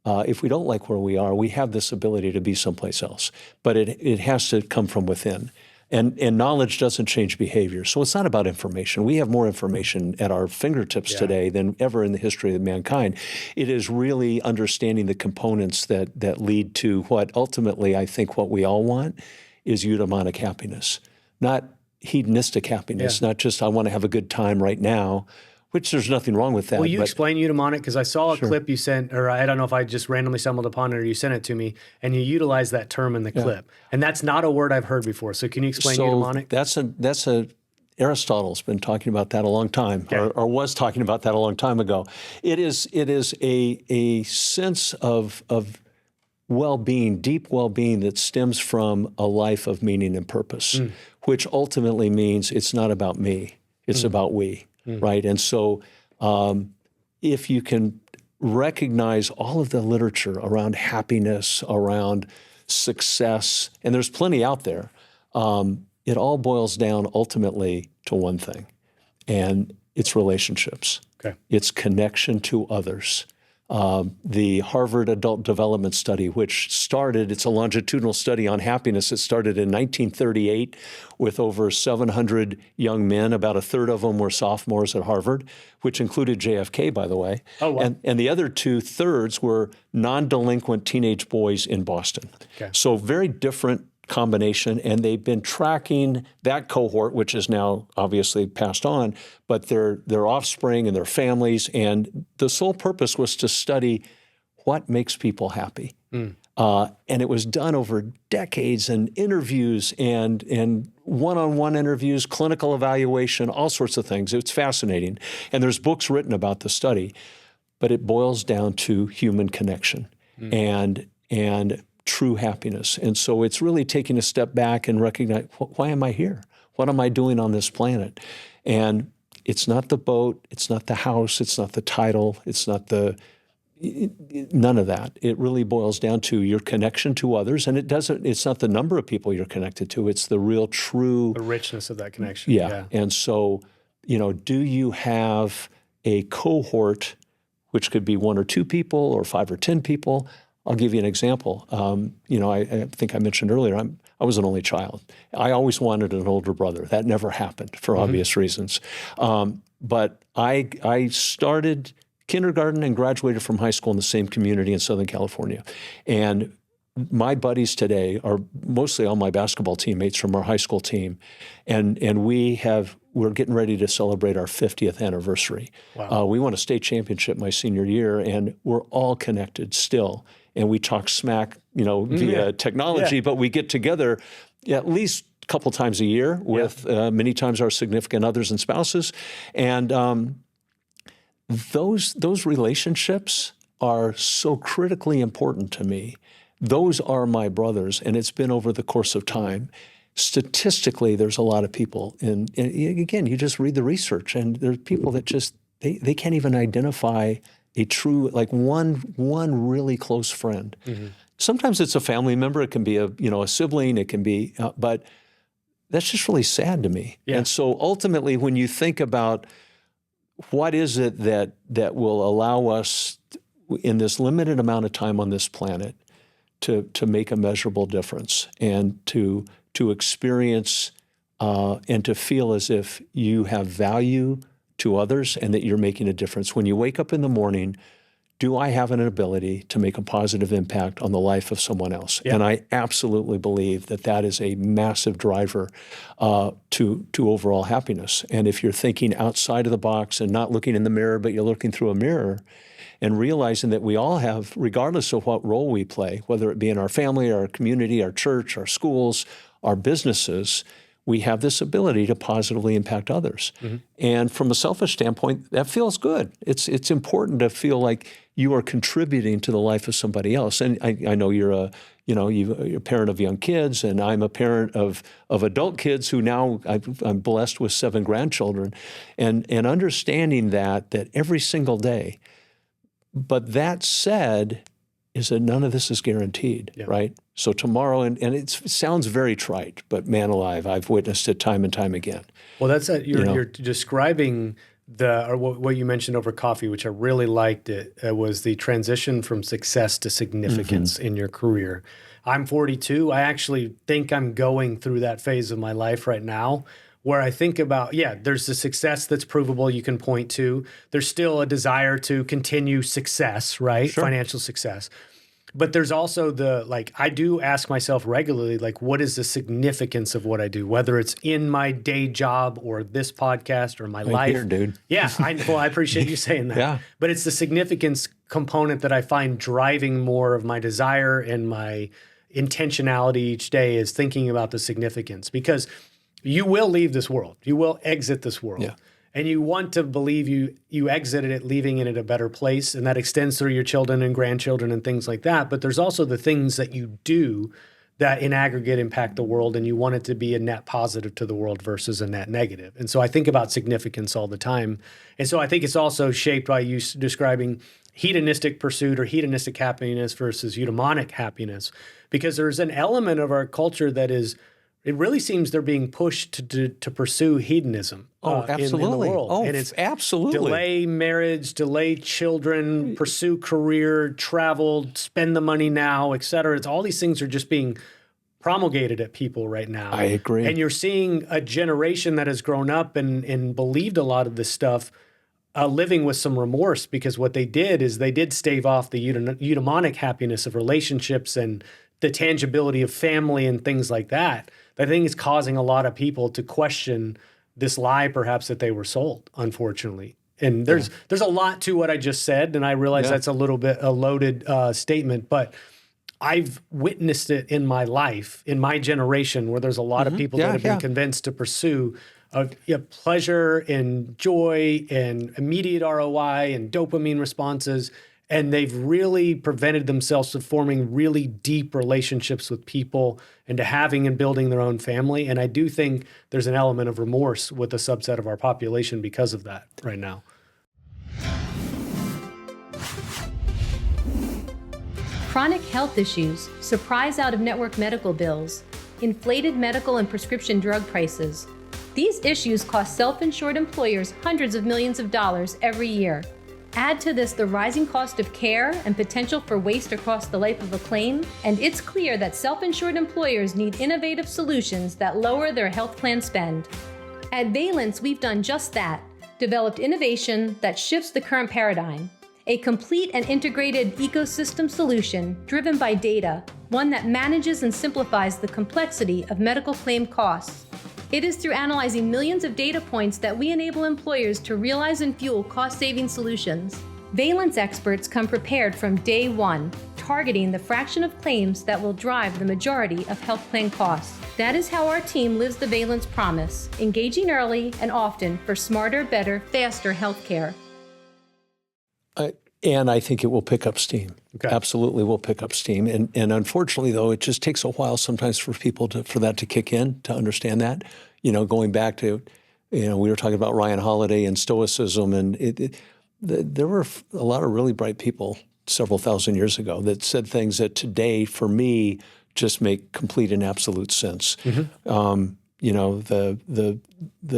if we don't like where we are, we have this ability to be someplace else. But it has to come from within. And knowledge doesn't change behavior. So it's not about information. We have more information at our fingertips today than ever in the history of mankind. It is really understanding the components that lead to what ultimately I think what we all want is eudaimonic happiness, not hedonistic happiness, not just I want to have a good time right now, which there's nothing wrong with that. Will you explain eudaimonic? Because I saw a clip you sent, or I don't know if I just randomly stumbled upon it or you sent it to me, and you utilized that term in the clip. And that's not a word I've heard before. So can you explain eudaimonic? That's Aristotle's been talking about that a long time, or was talking about that a long time ago. It is a sense of well-being, deep well-being that stems from a life of meaning and purpose, which ultimately means it's not about me, it's about we. Right. And so if you can recognize all of the literature around happiness, around success, and there's plenty out there, it all boils down ultimately to one thing, and it's relationships. Okay. It's connection to others. The Harvard Adult Development Study, which started, it's a longitudinal study on happiness. It started in 1938 with over 700 young men. About a third of them were sophomores at Harvard, which included JFK, by the way. Oh, wow. And the other 2/3 were non-delinquent teenage boys in Boston. Okay. So very different combination, and they've been tracking that cohort, which is now obviously passed on, but their offspring and their families, and the sole purpose was to study what makes people happy. And it was done over decades and interviews and one-on-one interviews, clinical evaluation, all sorts of things. It's fascinating. And there's books written about the study, but it boils down to human connection and true happiness. And so it's really taking a step back and recognize, why am I here? What am I doing on this planet? And it's not the boat, it's not the house, it's not the title, it's not none of that. It really boils down to your connection to others. And it's not the number of people you're connected to, it's the real true. The richness of that connection. Yeah. And so, do you have a cohort, which could be 1 or 2 people or 5 or 10 people? I'll give you an example. I think I mentioned earlier, I was an only child. I always wanted an older brother. That never happened for obvious reasons. But I started kindergarten and graduated from high school in the same community in Southern California. And my buddies today are mostly all my basketball teammates from our high school team. And we're getting ready to celebrate our 50th anniversary. Wow. We won a state championship my senior year, and we're all connected still. And we talk smack, via technology, but we get together at least a couple times a year with many times our significant others and spouses. And those relationships are so critically important to me. Those are my brothers, and it's been over the course of time. Statistically, there's a lot of people, and again, you just read the research, and there's people that just, they can't even identify a true, like one really close friend. Sometimes it's a family member, it can be a sibling, it can be, but that's just really sad to me. Yeah. And so ultimately, when you think about what is it that will allow us in this limited amount of time on this planet to make a measurable difference and to experience and to feel as if you have value to others and that you're making a difference. When you wake up in the morning, do I have an ability to make a positive impact on the life of someone else? Yeah. And I absolutely believe that is a massive driver to overall happiness. And if you're thinking outside of the box and not looking in the mirror, but you're looking through a mirror and realizing that we all have, regardless of what role we play, whether it be in our family, our community, our church, our schools, our businesses, we have this ability to positively impact others. And from a selfish standpoint, that feels good. It's important to feel like you are contributing to the life of somebody else. And I know you're a parent of young kids, and I'm a parent of adult kids who now I'm blessed with 7 grandchildren, and understanding that every single day. But that said, is that none of this is guaranteed, right? So tomorrow, and it sounds very trite, but man alive, I've witnessed it time and time again. Well, that's you're describing what you mentioned over coffee, which I really liked was the transition from success to significance in your career. I'm 42. I actually think I'm going through that phase of my life right now where I think about, there's the success that's provable you can point to. There's still a desire to continue success, right? Sure. Financial success. But there's also I do ask myself regularly, what is the significance of what I do, whether it's in my day job or this podcast or my life. Here, dude. Yeah, I appreciate you saying that. Yeah. But it's the significance component that I find driving more of my desire and my intentionality each day is thinking about the significance, because you will leave this world. You will exit this world. Yeah. And you want to believe you exited it, leaving it at a better place. And that extends through your children and grandchildren and things like that. But there's also the things that you do that in aggregate impact the world, and you want it to be a net positive to the world versus a net negative. And so I think about significance all the time. And so I think it's also shaped by you describing hedonistic pursuit or hedonistic happiness versus eudaimonic happiness, because there's an element of our culture that is, it really seems they're being pushed to pursue hedonism Absolutely. in the world. Oh, and it's absolutely. delay marriage, delay children, pursue career, travel, spend the money now, et cetera. It's all these things are just being promulgated at people right now. I agree. And you're seeing a generation that has grown up and believed a lot of this stuff, living with some remorse, because what they did is they did stave off the eudaimonic happiness of relationships and the tangibility of family and things like that. I think it's causing a lot of people to question this lie, perhaps, that they were sold, unfortunately. And there's a lot to what I just said, and I realize that's a little bit a loaded statement, but I've witnessed it in my life, in my generation, where there's a lot of people that have been convinced to pursue pleasure and joy and immediate ROI and dopamine responses. And they've really prevented themselves from forming really deep relationships with people and to having and building their own family. And I do think there's an element of remorse with a subset of our population because of that right now. Chronic health issues, surprise out-of-network medical bills, inflated medical and prescription drug prices. These issues cost self-insured employers hundreds of millions of dollars every year. Add to this the rising cost of care and potential for waste across the life of a claim, and it's clear that self-insured employers need innovative solutions that lower their health plan spend. At Valence, we've done just that, developed innovation that shifts the current paradigm. A complete and integrated ecosystem solution driven by data, one that manages and simplifies the complexity of medical claim costs. It is through analyzing millions of data points that we enable employers to realize and fuel cost-saving solutions. Valence experts come prepared from day one, targeting the fraction of claims that will drive the majority of health plan costs. That is how our team lives the Valence promise, engaging early and often for smarter, better, faster healthcare. And I think it will pick up steam. Okay. Absolutely will pick up steam. And unfortunately, though, it just takes a while sometimes for people for that to kick in, to understand that. Going back to, we were talking about Ryan Holiday and Stoicism, and there were a lot of really bright people several thousand years ago that said things that today, for me, just make complete and absolute sense. The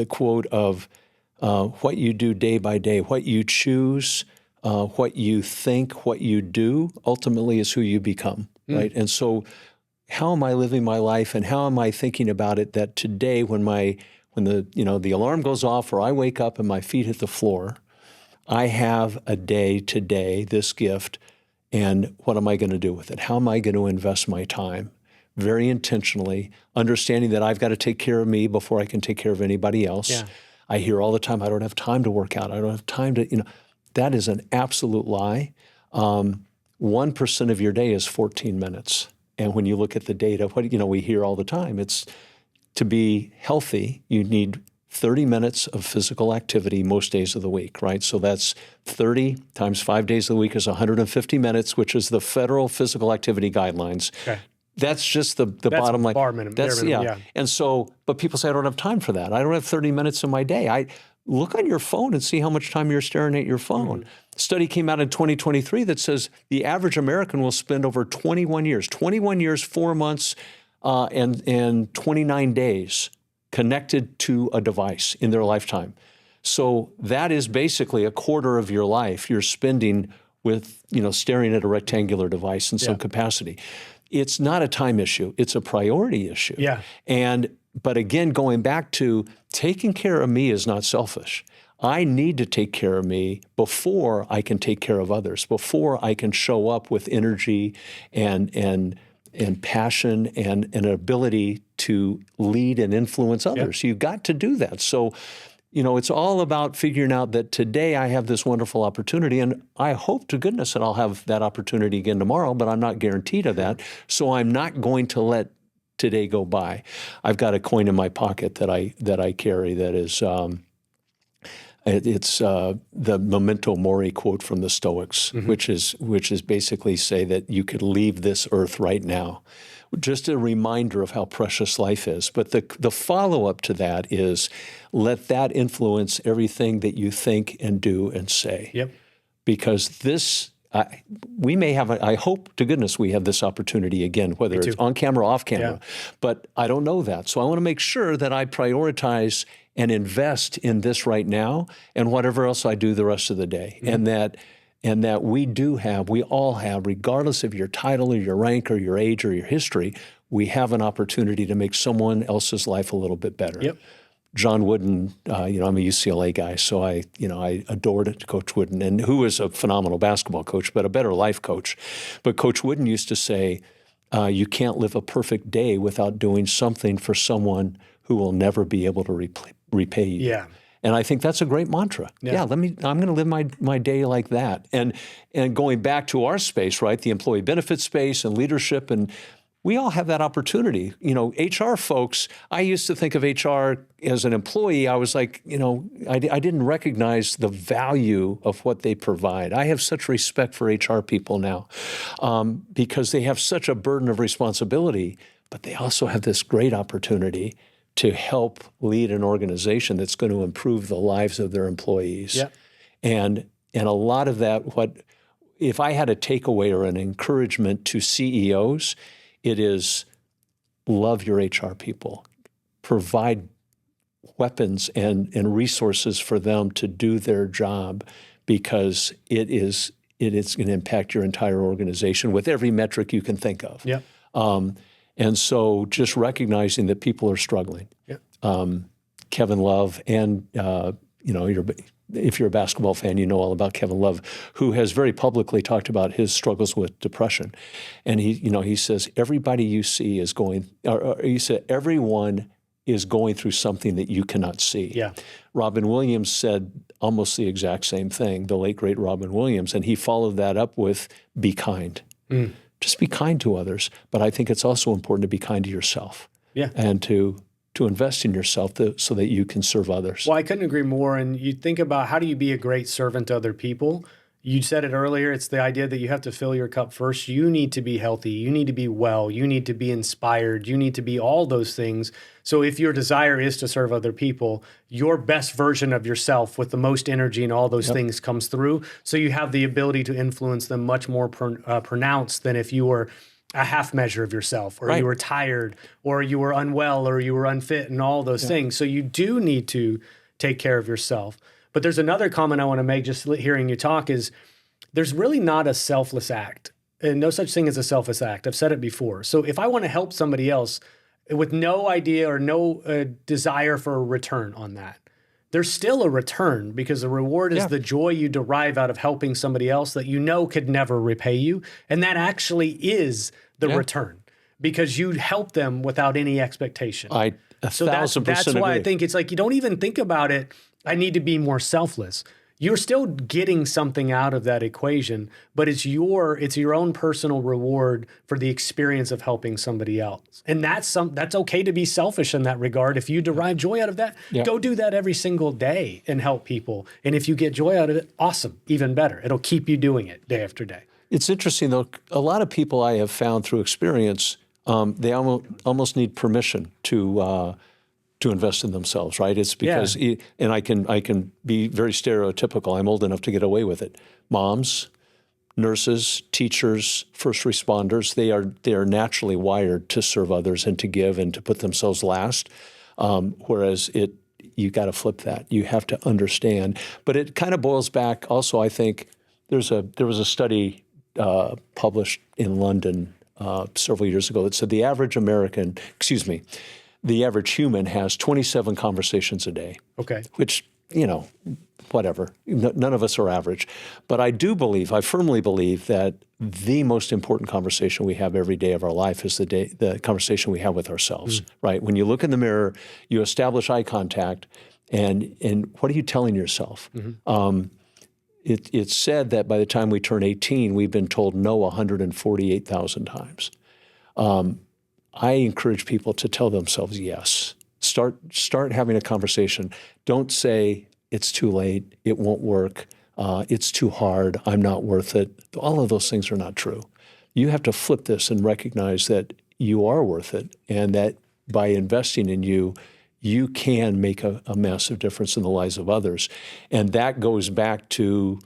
quote of what you do day by day, what you choose, what you think, what you do, ultimately is who you become, right? And so how am I living my life, and how am I thinking about it that today when the alarm goes off or I wake up and my feet hit the floor, I have a day today, this gift, and what am I going to do with it? How am I going to invest my time? Very intentionally, understanding that I've got to take care of me before I can take care of anybody else. Yeah. I hear all the time, I don't have time to work out. I don't have time to, that is an absolute lie. 1% of your day is 14 minutes. And when you look at the data, we hear all the time, it's to be healthy, you need 30 minutes of physical activity most days of the week, right? So that's 30 times 5 days of the week is 150 minutes, which is the federal physical activity guidelines. Okay. That's just the bottom line. Bare minimum. Yeah. And so, but people say, I don't have time for that. I don't have 30 minutes in my day. I look on your phone and see how much time you're staring at your phone. A study came out in 2023 that says the average American will spend over 21 years, 4 months, and 29 days connected to a device in their lifetime. So that is basically a quarter of your life you're spending with, staring at a rectangular device in some capacity. It's not a time issue. It's a priority issue. Yeah. But again, going back to taking care of me is not selfish. I need to take care of me before I can take care of others, before I can show up with energy and passion and an ability to lead and influence others. You've got to do that. So, it's all about figuring out that today I have this wonderful opportunity, and I hope to goodness that I'll have that opportunity again tomorrow, but I'm not guaranteed of that. So I'm not going to let today go by. I've got a coin in my pocket that I carry that is it's the memento mori quote from the Stoics, which is basically say that you could leave this earth right now. Just a reminder of how precious life is. But the follow-up to that is let that influence everything that you think and do and say. Yep. Because we may have, I hope to goodness we have this opportunity again, whether it's on camera or off camera. But I don't know that. So I want to make sure that I prioritize and invest in this right now and whatever else I do the rest of the day. And that we all have, regardless of your title or your rank or your age or your history, we have an opportunity to make someone else's life a little bit better. Yep. John Wooden, I'm a UCLA guy, so I adored Coach Wooden, and who is a phenomenal basketball coach, but a better life coach. But Coach Wooden used to say, you can't live a perfect day without doing something for someone who will never be able to repay you. Yeah. And I think that's a great mantra. I'm going to live my day like that. And going back to our space, right, the employee benefit space and leadership, and we all have that opportunity. HR folks, I used to think of HR as an employee. I was like, I didn't recognize the value of what they provide. I have such respect for HR people now because they have such a burden of responsibility, but they also have this great opportunity to help lead an organization that's going to improve the lives of their employees. Yeah. And a lot of that, if I had a takeaway or an encouragement to CEOs, it is love your HR people, provide weapons and resources for them to do their job, because it is going to impact your entire organization with every metric you can think of. Yeah. And so just recognizing that people are struggling. Yeah. Kevin Love, and if you're a basketball fan, you know all about Kevin Love, who has very publicly talked about his struggles with depression. And he says everybody you see is everyone is going through something that you cannot see. Yeah. Robin Williams said almost the exact same thing, the late great Robin Williams, and he followed that up with be kind. Just be kind to others, but I think it's also important to be kind to yourself. Yeah. And to invest in yourself so that you can serve others. Well, I couldn't agree more. And you think about how do you be a great servant to other people? You said it earlier. It's the idea that you have to fill your cup first. You need to be healthy. You need to be well. You need to be inspired. You need to be all those things. So if your desire is to serve other people, your best version of yourself with the most energy and all those things comes through. So you have the ability to influence them much more pronounced than if you were a half measure of yourself, or you were tired, or you were unwell, or you were unfit, and all those things. So you do need to take care of yourself. But there's another comment I want to make just hearing you talk is there's really not a selfless act, and no such thing as a selfless act. I've said it before. So if I want to help somebody else with no idea or no desire for a return on that, there's still a return, because the reward is the joy you derive out of helping somebody else that you know could never repay you. And that actually is the return, because you help them without any expectation. So that's why I think it's like, you don't even think about it, I need to be more selfless. You're still getting something out of that equation, but it's your own personal reward for the experience of helping somebody else. And that's okay to be selfish in that regard. If you derive joy out of that, go do that every single day and help people. And if you get joy out of it, awesome, even better. It'll keep you doing it day after day. It's interesting, though. A lot of people I have found through experience, they almost need permission to invest in themselves, right? It's because, and I can be very stereotypical. I'm old enough to get away with it. Moms, nurses, teachers, first responders, they are naturally wired to serve others and to give and to put themselves last. Whereas you got to flip that. You have to understand. But it kind of boils back also, I think, there was a study published in London several years ago that said the average human has 27 conversations a day. Okay. Which, whatever. None of us are average. But I firmly believe that the most important conversation we have every day of our life is the conversation we have with ourselves, right? When you look in the mirror, you establish eye contact, and what are you telling yourself? It's said that by the time we turn 18, we've been told no 148,000 times. I encourage people to tell themselves yes. Start having a conversation. Don't say, it's too late, it won't work, it's too hard, I'm not worth it. All of those things are not true. You have to flip this and recognize that you are worth it, and that by investing in you, you can make a massive difference in the lives of others. And that goes back to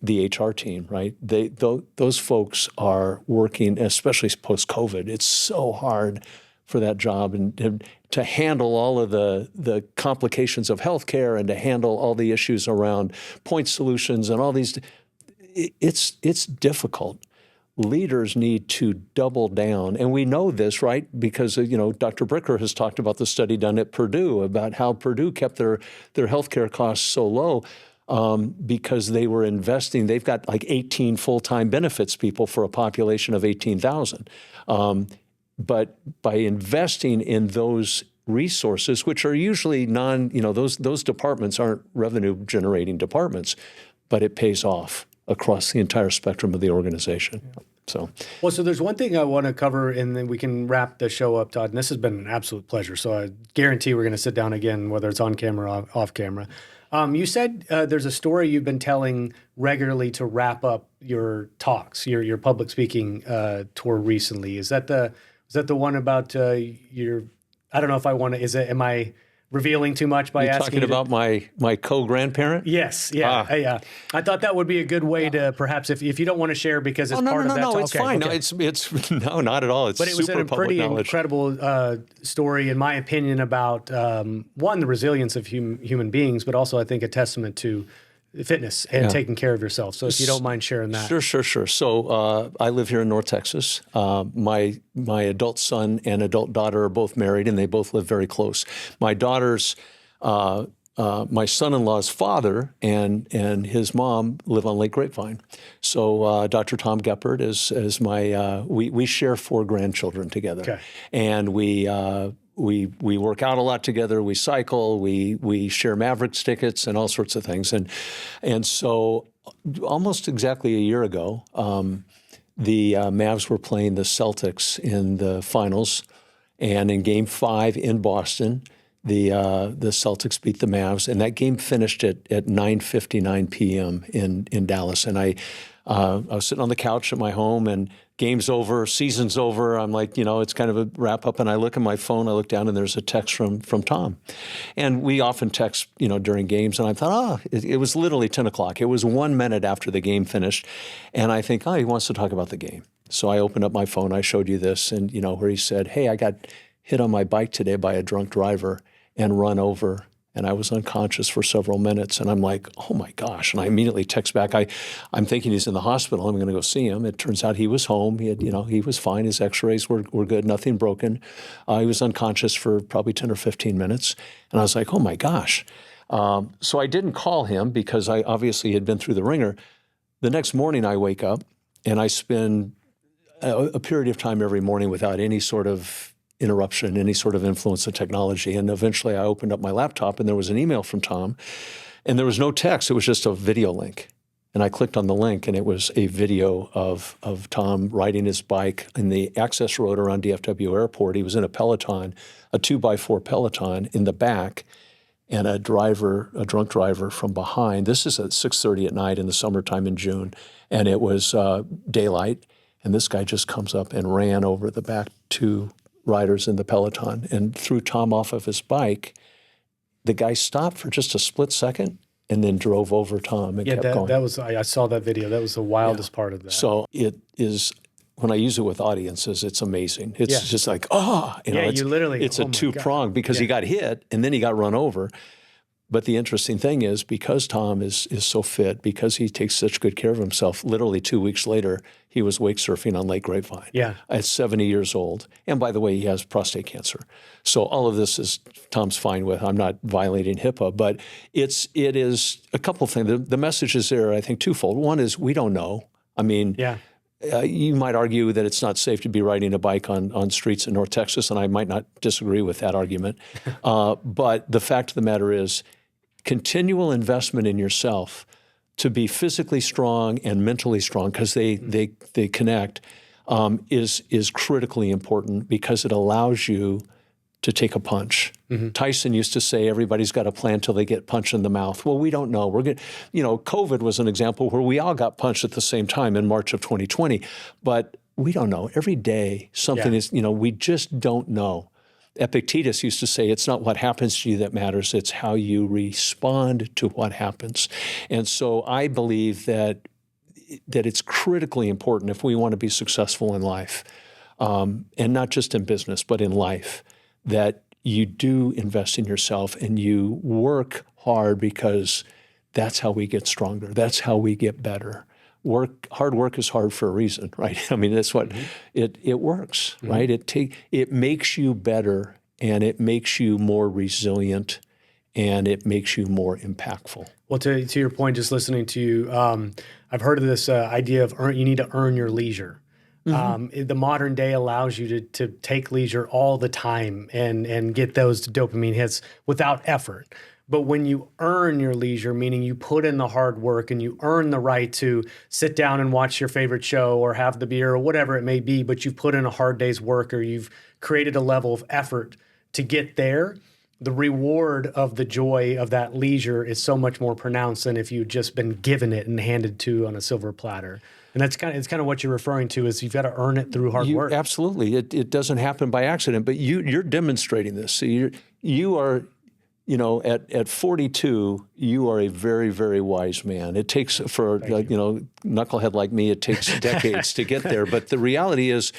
the HR team, right? Those folks are working, especially post-COVID. It's so hard for that job and to handle all of the complications of healthcare and to handle all the issues around point solutions and all these. It's difficult. Leaders need to double down. And we know this, right? Because, Dr. Bricker has talked about the study done at Purdue about how Purdue kept their healthcare costs so low because they were investing. They've got like 18 full-time benefits people for a population of 18,000. But by investing in those resources, which are usually those departments aren't revenue-generating departments, but it pays off across the entire spectrum of the organization. So there's one thing I want to cover, and then we can wrap the show up, Todd. And this has been an absolute pleasure. So I guarantee we're going to sit down again, whether it's on camera or off camera. You said there's a story you've been telling regularly to wrap up your talks, your public speaking tour recently. Is that the one about your? I don't know if I want to. Am I revealing too much by asking? Talking about my co-grandparent? Yes. Yeah. Yeah. I thought that would be a good way to perhaps, if you don't want to share because it's part of that. No, it's fine. Okay. No, it's not at all. It's super public knowledge. But it was a pretty incredible story, in my opinion, about one, the resilience of human beings, but also I think a testament to fitness and taking care of yourself. So if you don't mind sharing that. Sure. So I live here in North Texas. My adult son and adult daughter are both married, and they both live very close. My daughter's, my son-in-law's father and his mom live on Lake Grapevine. So Dr. Tom Geppert is my, we share 4 grandchildren together. Okay. And we work out a lot together. We cycle. We share Mavericks tickets and all sorts of things. And so almost exactly a year ago, the Mavs were playing the Celtics in the finals, and in Game 5 in Boston, the Celtics beat the Mavs, and that game finished at 9:59 p.m. in Dallas. And I was sitting on the couch at my home, and game's over, season's over. I'm like, it's kind of a wrap up. And I look at my phone, I look down, and there's a text from Tom. And we often text, during games. And I thought, it was literally 10 o'clock. It was 1 minute after the game finished. And I think, he wants to talk about the game. So I opened up my phone, I showed you this, and, where he said, hey, I got hit on my bike today by a drunk driver and run over, and I was unconscious for several minutes. And I'm like, oh my gosh. And I immediately text back. I'm thinking he's in the hospital. I'm going to go see him. It turns out he was home. He had, he was fine. His x-rays were good, nothing broken. He was unconscious for probably 10 or 15 minutes. And I was like, oh my gosh. So I didn't call him because I obviously had been through the ringer. The next morning I wake up and I spend a period of time every morning without any sort of interruption, any sort of influence of technology. And eventually I opened up my laptop and there was an email from Tom, and there was no text. It was just a video link. And I clicked on the link, and it was a video of Tom riding his bike in the access road around DFW Airport. He was in a Peloton, a 2x4 Peloton in the back, and a drunk driver from behind. This is at 6:30 at night in the summertime in June, and it was daylight. And this guy just comes up and ran over the back 2 riders in the Peloton and threw Tom off of his bike. The guy stopped for just a split second and then drove over Tom and kept going. I saw that video. That was the wildest part of that. So it is, when I use it with audiences, it's amazing. It's just like, it's you literally, it's a two-pronged because he got hit and then he got run over. But the interesting thing is, because Tom is so fit, because he takes such good care of himself, literally 2 weeks later, he was wake surfing on Lake Grapevine at 70 years old. And by the way, he has prostate cancer. So all of this is Tom's fine with. I'm not violating HIPAA, but it is a couple of things. The message is there, I think, twofold. One is we don't know. I mean, you might argue that it's not safe to be riding a bike on streets in North Texas, and I might not disagree with that argument. But the fact of the matter is, continual investment in yourself to be physically strong and mentally strong, because they connect, is critically important, because it allows you to take a punch. Tyson used to say everybody's got a plan till they get punched in the mouth. Well, we don't know. COVID was an example where we all got punched at the same time in March of 2020, but we don't know. Every day something is, we just don't know. Epictetus used to say, it's not what happens to you that matters, it's how you respond to what happens. And so I believe that it's critically important if we want to be successful in life, and not just in business, but in life, that you do invest in yourself and you work hard, because that's how we get stronger. That's how we get better. Hard work is hard for a reason, right? I mean, that's what it works, right? It makes you better, and it makes you more resilient, and it makes you more impactful. Well, to your point, just listening to you, I've heard of this idea of you need to earn your leisure. The modern day allows you to take leisure all the time and get those dopamine hits without effort. But when you earn your leisure, meaning you put in the hard work and you earn the right to sit down and watch your favorite show or have the beer or whatever it may be, but you've put in a hard day's work, or you've created a level of effort to get there, the reward of the joy of that leisure is so much more pronounced than if you'd just been given it and handed to on a silver platter. And it's kind of what you're referring to, is you've got to earn it through hard work. Absolutely. It doesn't happen by accident, but you're demonstrating this. So you are, at 42, you are a very, very wise man. It takes, for knucklehead like me, it takes decades to get there. But the reality is,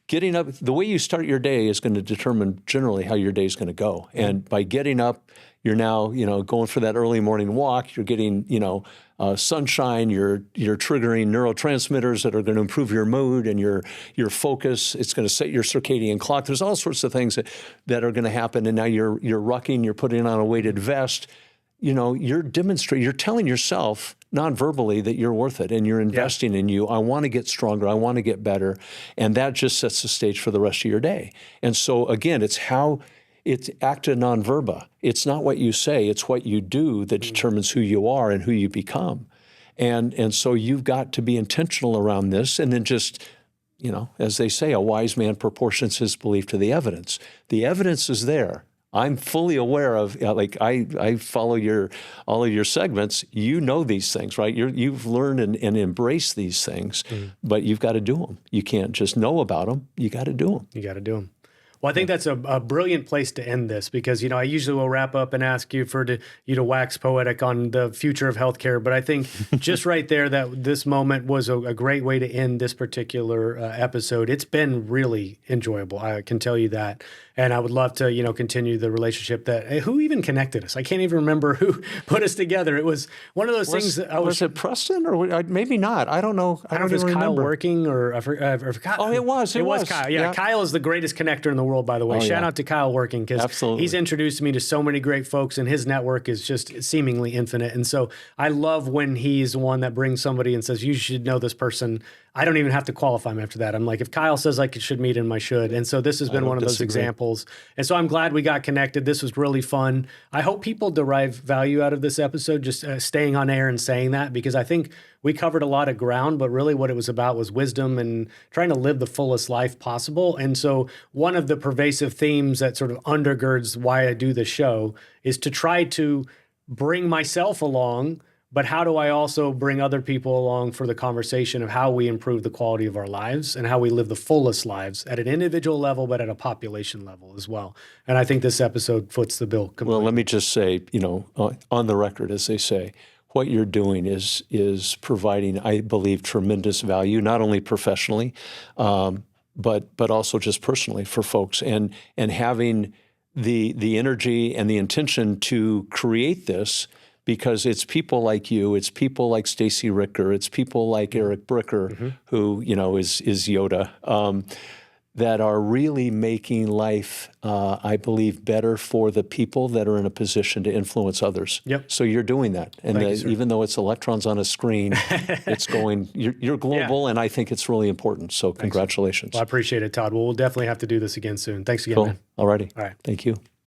getting up, the way you start your day is going to determine generally how your day is going to go. And by getting up, you're now, going for that early morning walk. You're getting, sunshine. You're triggering neurotransmitters that are going to improve your mood and your focus. It's going to set your circadian clock. There's all sorts of things that are going to happen. And now you're rucking. You're putting on a weighted vest. You're demonstrating. You're telling yourself non-verbally that you're worth it, and you're investing in you. I want to get stronger. I want to get better, and that just sets the stage for the rest of your day. And so again, it's acta non verba. It's not what you say, it's what you do that determines who you are and who you become. And so you've got to be intentional around this, and then just, as they say, a wise man proportions his belief to the evidence. The evidence is there. I'm fully aware of, I follow all of your segments. You know these things, right? You've learned and embraced these things, but you've got to do them. You can't just know about them. You got to do them. You got to do them. Well, I think that's a brilliant place to end this, because, I usually will wrap up and ask you to wax poetic on the future of healthcare. But I think just right there, that this moment was a great way to end this particular episode. It's been really enjoyable. I can tell you that. And I would love to, continue the relationship who even connected us? I can't even remember who put us together. It was one of those things that was it Preston or maybe not? I don't know. I don't know if it's Kyle working or I forgot. Oh, it was Kyle. Yeah, Kyle is the greatest connector in the world, by the way. Shout out to Kyle Working, because he's introduced me to so many great folks, and his network is just seemingly infinite. And so I love when he's the one that brings somebody and says, you should know this person. I don't even have to qualify him after that. I'm like, if Kyle says I should meet him, I should. And so this has been one of those examples. And so I'm glad we got connected. This was really fun. I hope people derive value out of this episode, just staying on air and saying that, because I think we covered a lot of ground, but really what it was about was wisdom and trying to live the fullest life possible. And so one of the pervasive themes that sort of undergirds why I do the show is to try to bring myself along, but how do I also bring other people along for the conversation of how we improve the quality of our lives and how we live the fullest lives at an individual level, but at a population level as well. And I think this episode foots the bill completely. Well, let me just say, on the record, as they say, what you're doing is providing, I believe, tremendous value, not only professionally, but also just personally for folks. And having the energy and the intention to create this, because it's people like you, it's people like Stacy Ricker, it's people like Eric Bricker, who is Yoda, that are really making life, I believe, better for the people that are in a position to influence others. Yep. So you're doing that, and Thank you, sir. even though it's electrons on a screen, it's going. You're global, and I think it's really important. So congratulations. Well, I appreciate it, Todd. Well, we'll definitely have to do this again soon. Thanks again, Cool. man. All righty. All right. Thank you.